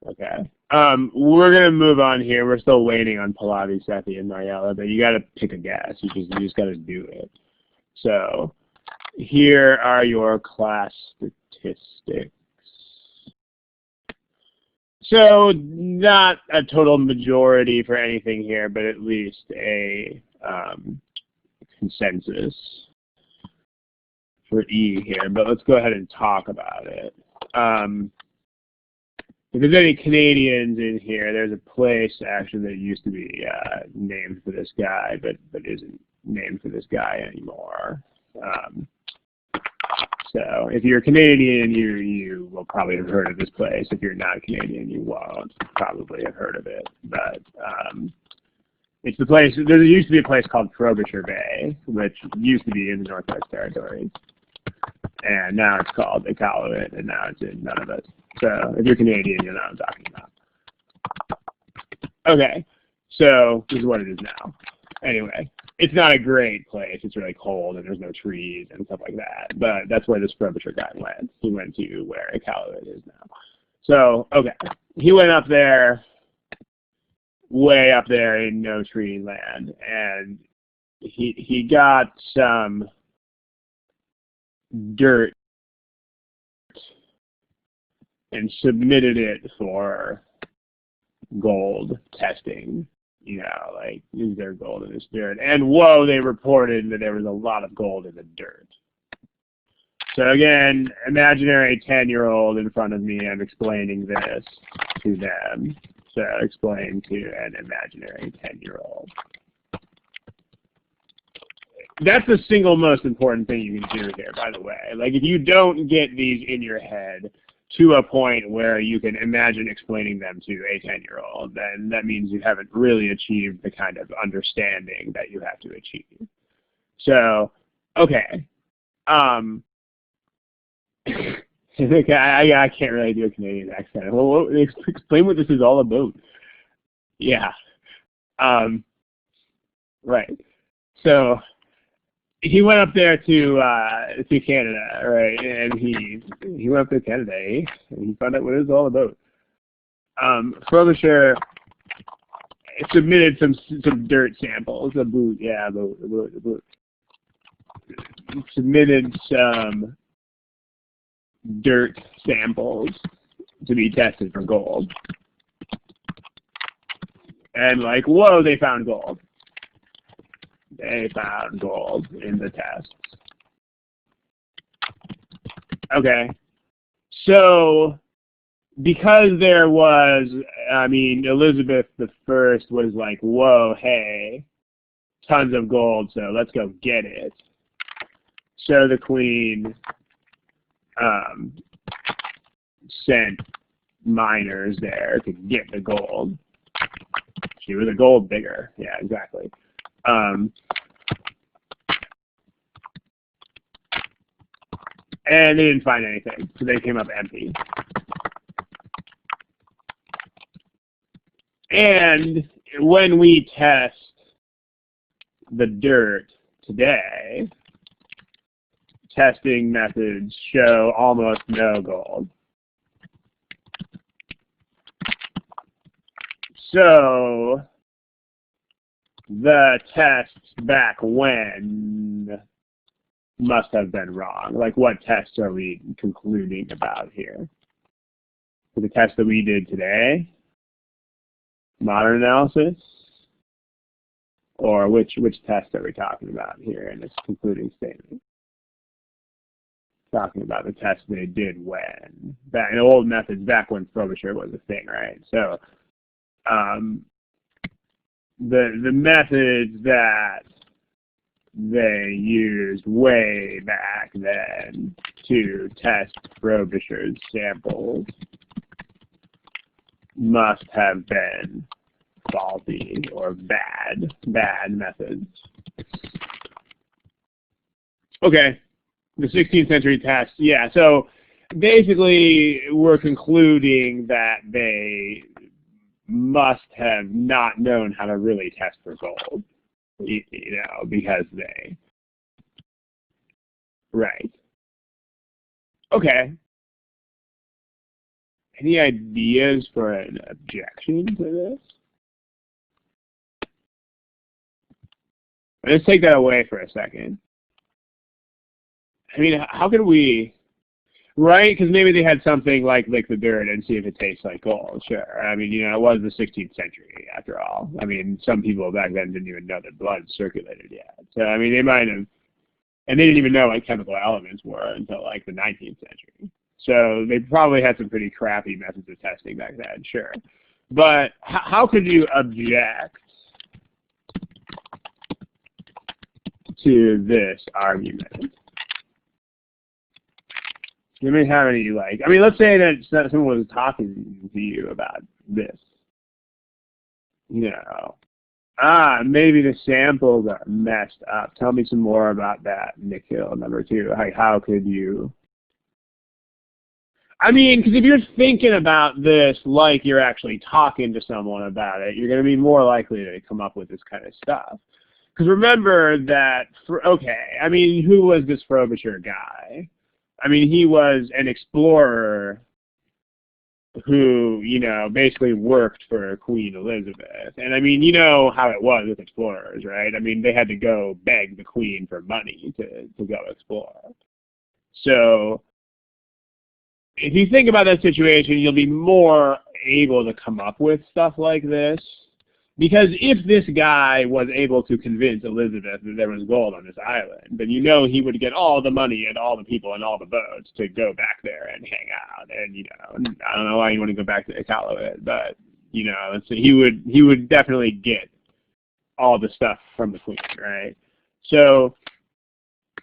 Speaker 1: Okay. We're gonna move on here. We're still waiting on Pallavi, Sethi, and Mariella, but you gotta pick a guess. You just gotta do it. So here are your class statistics. So not a total majority for anything here, but at least a consensus for E here. But let's go ahead and talk about it. If there's any Canadians in here, there's a place actually that used to be named for this guy, but isn't named for this guy anymore. So if you're Canadian, you will probably have heard of this place. If you're not Canadian, you won't probably have heard of it. But it's the place. There used to be a place called Frobisher Bay, which used to be in the Northwest Territories, and now it's called Iqaluit, and now it's in Nunavut. So if you're Canadian, you know what I'm talking about. Okay, so this is what it is now. Anyway, it's not a great place. It's really cold, and there's no trees and stuff like that. But that's where this Frobisher guy went. He went to where Iqaluit is now. So, okay, he went up there, way up there in no tree land, and he got some dirt and submitted it for gold testing. You know, like, is there gold in this dirt? And whoa, they reported that there was a lot of gold in the dirt. So again, imaginary 10-year-old in front of me, I'm explaining this to them. So explain to an imaginary 10-year-old. That's the single most important thing you can do here, by the way. Like, if you don't get these in your head to a point where you can imagine explaining them to a 10-year-old, then that means you haven't really achieved the kind of understanding that you have to achieve. So, okay. I can't really do a Canadian accent. Well, explain what this is all about. Yeah. Right. So he went up there to Canada, right? And he went up to Canada, eh? And he found out what it was all about. Frobisher submitted some dirt samples, a boot, yeah, a boot. Submitted some dirt samples to be tested for gold. And like, whoa, they found gold. They found gold in the tests. Okay. So, because there was, I mean, Elizabeth I was like, whoa, hey, tons of gold, so let's go get it. So the Queen sent miners there to get the gold. She was a gold digger. Yeah, exactly. And they didn't find anything, so they came up empty. And when we test the dirt today, testing methods show almost no gold. So the tests back when must have been wrong. Like, what tests are we concluding about here? For the test that we did today, modern analysis, or which test are we talking about here in this concluding statement? Talking about the test they did when, back in old methods, back when Frobisher was a thing, right? So the methods that they used way back then to test Frobisher's samples must have been faulty or bad methods. Okay, the 16th century test, yeah, so basically we're concluding that they must have not known how to really test for gold, you know, because they, right. Okay. Any ideas for an objection to this? Let's take that away for a second. I mean, how could we, right? Because maybe they had something like lick the dirt and see if it tastes like gold. Sure. I mean, it was the 16th century after all. I mean, some people back then didn't even know that blood circulated yet. So, I mean, they might have, and they didn't even know what chemical elements were until like the 19th century. So they probably had some pretty crappy methods of testing back then, sure. But how could you object to this argument? You may have any, like, I mean, let's say that someone was talking to you about this. Maybe the samples are messed up. Tell me some more about that, Nikhil, number 2. Like, how could you? I mean, because if you're thinking about this like you're actually talking to someone about it, you're going to be more likely to come up with this kind of stuff. Because remember that, I mean, who was this Frobisher guy? I mean, he was an explorer who, basically worked for Queen Elizabeth. And I mean, you know how it was with explorers, right? I mean, they had to go beg the Queen for money to go explore. So if you think about that situation, you'll be more able to come up with stuff like this. Because if this guy was able to convince Elizabeth that there was gold on this island, then he would get all the money and all the people and all the boats to go back there and hang out. And, I don't know why you want to go back to Iqaluit, but, so he would definitely get all the stuff from the Queen, right? So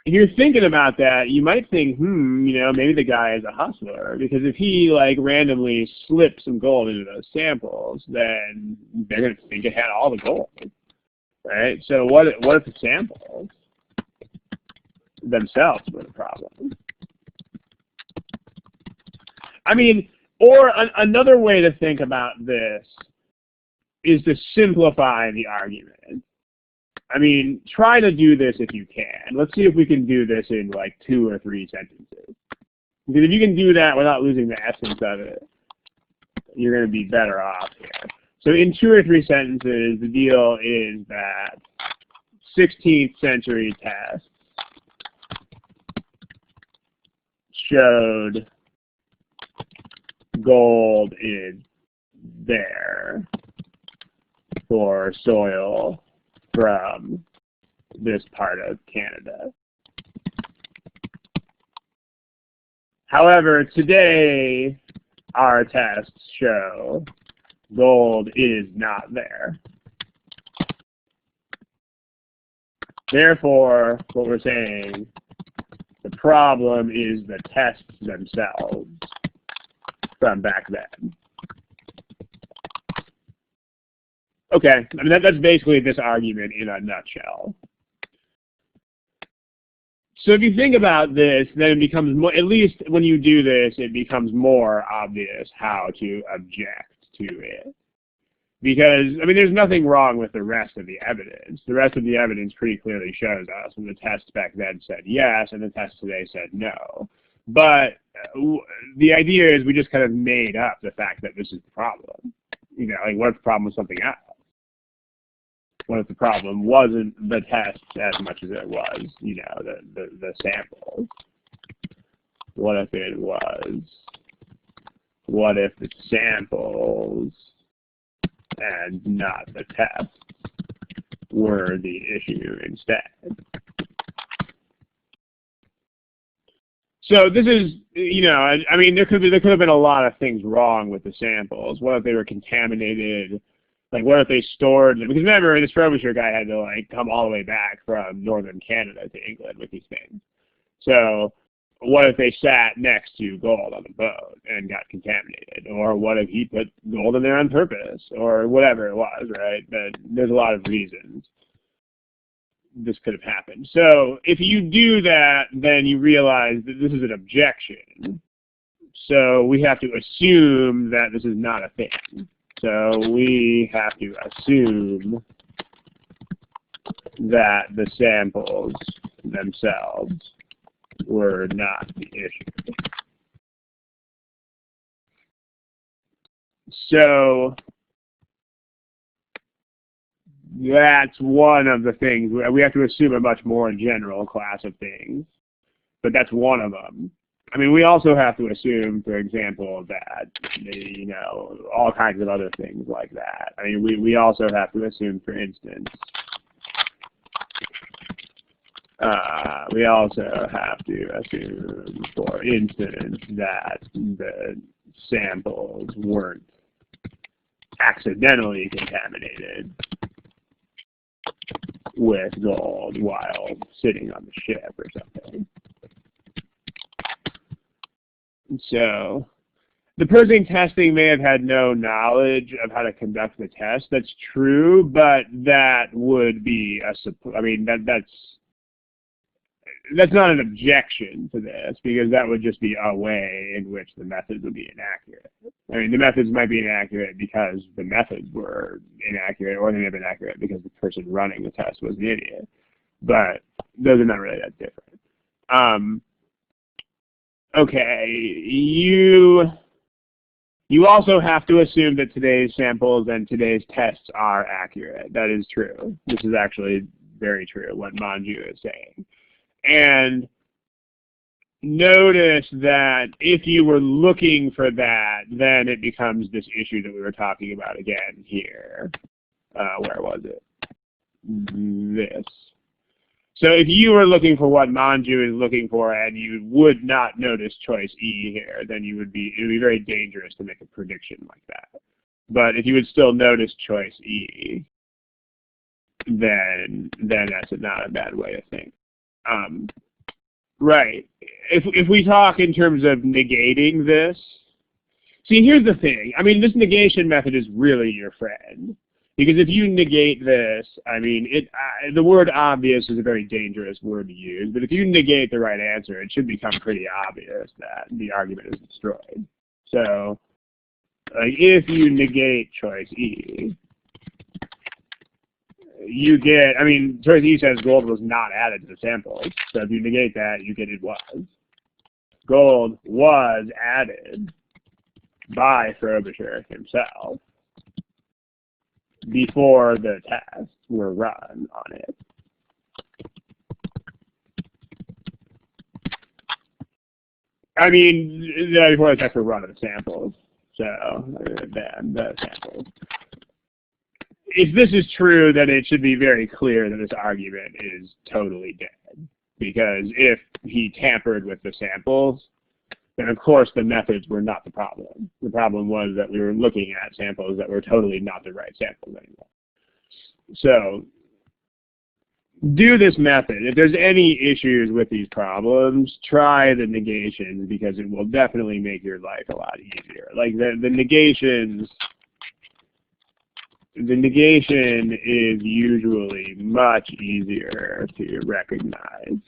Speaker 1: if you're thinking about that, you might think, maybe the guy is a hustler, because if he randomly slipped some gold into those samples, then they're going to think it had all the gold, right? So what if the samples themselves were the problem? I mean, or another way to think about this is to simplify the argument. I mean, try to do this if you can. Let's see if we can do this in 2 or 3 sentences. Because if you can do that without losing the essence of it, you're going to be better off here. So in 2 or 3 sentences, the deal is that 16th century tests showed gold is there for soil from this part of Canada. However, today our tests show gold is not there. Therefore, what we're saying, the problem is the tests themselves from back then. Okay, I mean, that's basically this argument in a nutshell. So if you think about this, then it becomes more, at least when you do this, it becomes more obvious how to object to it. Because, I mean, there's nothing wrong with the rest of the evidence. The rest of the evidence pretty clearly shows us, and the test back then said yes, and the test today said no. But the idea is we just kind of made up the fact that this is the problem. What if the problem was something else? What if the problem wasn't the test as much as it was, the samples? What if it was? What if the samples and not the test were the issue instead? So this is, I mean, there could have been a lot of things wrong with the samples. What if they were contaminated? What if they stored them? Because remember, this Frobisher guy had to, come all the way back from northern Canada to England with these things. So what if they sat next to gold on the boat and got contaminated? Or what if he put gold in there on purpose? Or whatever it was, right? But there's a lot of reasons this could have happened. So if you do that, then you realize that this is an objection. So we have to assume that this is not a thing. So we have to assume that the samples themselves were not the issue. So that's one of the things. We have to assume a much more general class of things, but that's one of them. I mean, we also have to assume, for example, that, you know, all kinds of other things like that. I mean, we also have to assume, for instance, we also have to assume, for instance, that the samples weren't accidentally contaminated with gold while sitting on the ship or something. So the person testing may have had no knowledge of how to conduct the test. That's true, but that would be I mean, that's not an objection to this, because that would just be a way in which the methods would be inaccurate. I mean, the methods might be inaccurate because the methods were inaccurate, or they may have been accurate because the person running the test was an idiot. But those are not really that different. Okay, you also have to assume that today's samples and today's tests are accurate. That is true. This is actually very true, what Manju is saying. And notice that if you were looking for that, then it becomes this issue that we were talking about again here. Where was it? This. So if you were looking for what Manju is looking for and you would not notice choice E here, then it would be very dangerous to make a prediction like that. But if you would still notice choice E, then that's not a bad way to think. Right. If we talk in terms of negating this, see, here's the thing. I mean, this negation method is really your friend. Because if you negate this, I mean, the word obvious is a very dangerous word to use, but if you negate the right answer, it should become pretty obvious that the argument is destroyed. So, like, if you negate choice E, you get, I mean, choice E says gold was not added to the samples. So if you negate that, you get it was. Gold was added by Frobisher himself before the tests were run on it. I mean, before the tests were run on the samples. So, then the samples. If this is true, then it should be very clear that this argument is totally dead. Because if he tampered with the samples, then of course the methods were not the problem. The problem was that we were looking at samples that were totally not the right samples anymore. So, do this method. If there's any issues with these problems, try the negations, because it will definitely make your life a lot easier. Like the negations... The negation is usually much easier to recognize.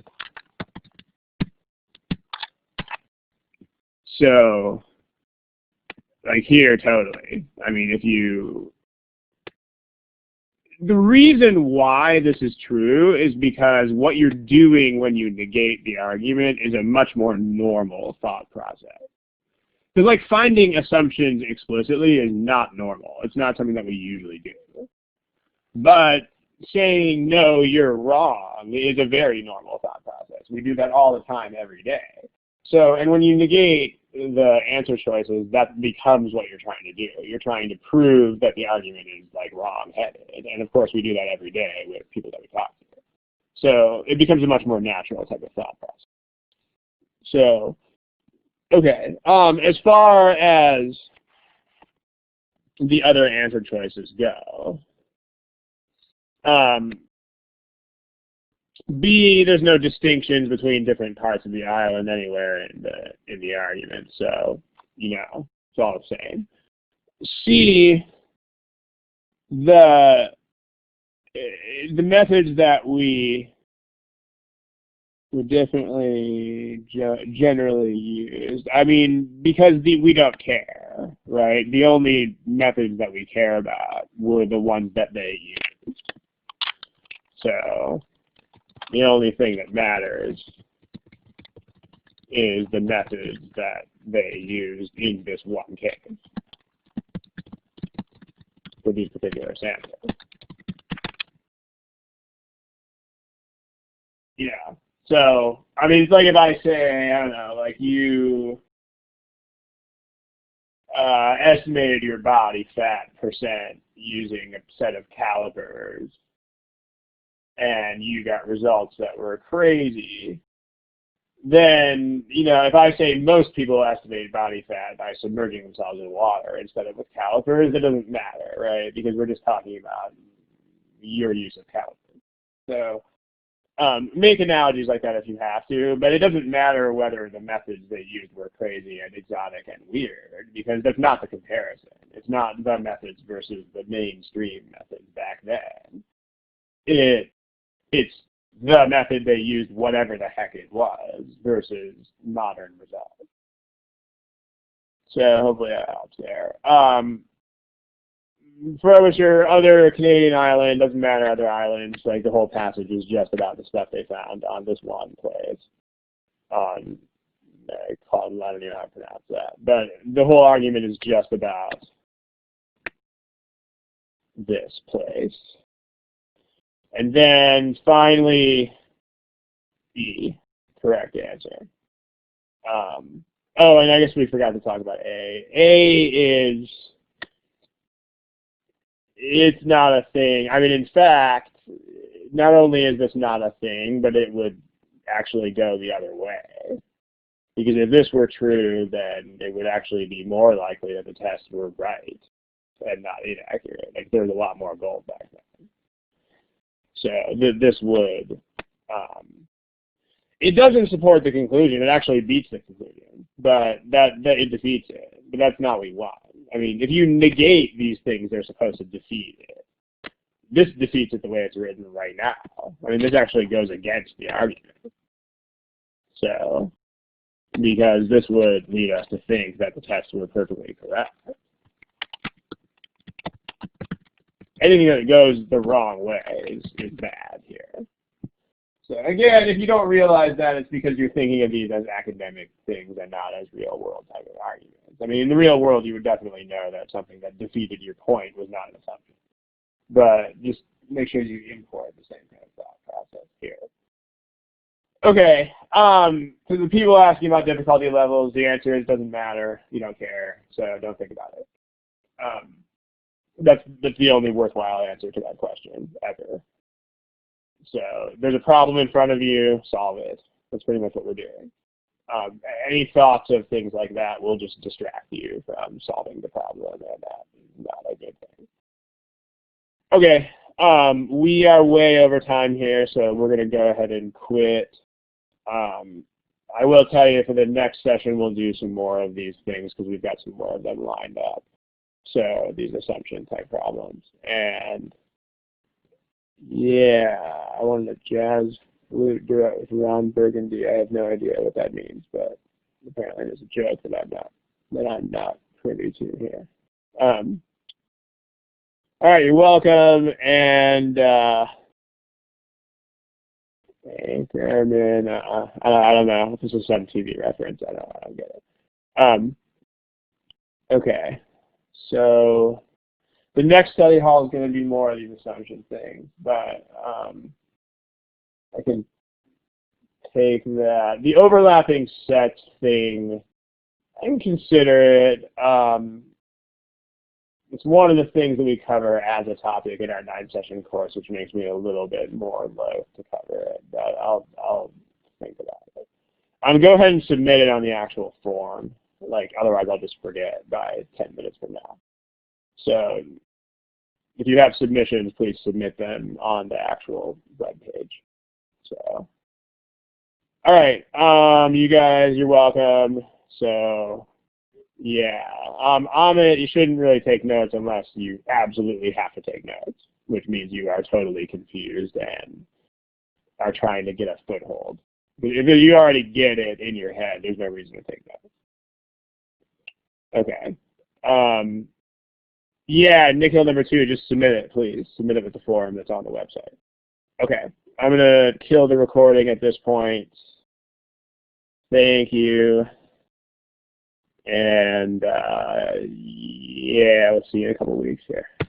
Speaker 1: So, like here, totally. I mean, the reason why this is true is because what you're doing when you negate the argument is a much more normal thought process. Because, like, finding assumptions explicitly is not normal. It's not something that we usually do. But saying, no, you're wrong is a very normal thought process. We do that all the time, every day. So, and when you negate the answer choices, that becomes what you're trying to do. You're trying to prove that the argument is, like, wrong-headed. And, of course, we do that every day with people that we talk to. So it becomes a much more natural type of thought process. So... Okay, as far as the other answer choices go, B, there's no distinctions between different parts of the island anywhere in the argument, so, you know, it's all the same. C, the methods that we definitely generally used. I mean, because we don't care, right? The only methods that we care about were the ones that they used. So the only thing that matters is the methods that they used in this one case for these particular samples. Yeah. So, I mean, it's like if I say, I don't know, like you estimated your body fat percent using a set of calipers, and you got results that were crazy, then, you know, if I say most people estimate body fat by submerging themselves in water instead of with calipers, it doesn't matter, right? Because we're just talking about your use of calipers. So, make analogies like that if you have to, but it doesn't matter whether the methods they used were crazy and exotic and weird, because that's not the comparison. It's not the methods versus the mainstream methods back then. It's the method they used, whatever the heck it was, versus modern results. So hopefully that helps there. Frobisher, other Canadian island, doesn't matter, other islands, like the whole passage is just about the stuff they found on this one place. I don't even know how to pronounce that. But the whole argument is just about this place. And then finally, E, correct answer. Oh, and I guess we forgot to talk about A. A is, it's not a thing. I mean, in fact, not only is this not a thing, but it would actually go the other way. Because if this were true, then it would actually be more likely that the tests were right and not inaccurate. Like, there's a lot more gold back then. So this would, it doesn't support the conclusion. It actually beats the conclusion, but that it defeats it. But that's not what we want. I mean, if you negate these things, they're supposed to defeat it. This defeats it the way it's written right now. I mean, this actually goes against the argument. So, because this would lead us to think that the tests were perfectly correct. Anything that goes the wrong way is bad here. So again, if you don't realize that, it's because you're thinking of these as academic things and not as real-world type of arguments. I mean, in the real world, you would definitely know that something that defeated your point was not an assumption. But just make sure you import the same kind of thought process here. Okay, to the people asking about difficulty levels, the answer is doesn't matter. You don't care, so don't think about it. That's the only worthwhile answer to that question ever. So there's a problem in front of you, solve it. That's pretty much what we're doing. Any thoughts of things like that will just distract you from solving the problem, and that is not a good thing. Okay, we are way over time here, so we're going to go ahead and quit. I will tell you for the next session we'll do some more of these things because we've got some more of them lined up. So these assumption type problems. And yeah, I wanted a jazz flute duet with Ron Burgundy. I have no idea what that means, but apparently there's a joke that I'm not privy to here. All right, you're welcome, and Anchorman, I don't know if this is some TV reference. I don't get it. Okay, so the next study hall is going to be more of these assumption things, but I can take that. The overlapping sets thing, I can consider it. It's one of the things that we cover as a topic in our 9-session course, which makes me a little bit more loath to cover it, but I'll think about it. Go ahead and submit it on the actual form. Like, otherwise I'll just forget by 10 minutes from now. So if you have submissions, please submit them on the actual web page. So, all right, you guys, you're welcome. So, yeah, Amit, you shouldn't really take notes unless you absolutely have to take notes, which means you are totally confused and are trying to get a foothold. If you already get it in your head, there's no reason to take notes. Okay. Yeah, Nikhil number 2, just submit it, please. Submit it with the form that's on the website. Okay, I'm going to kill the recording at this point. Thank you. And yeah, we'll see you in a couple weeks here.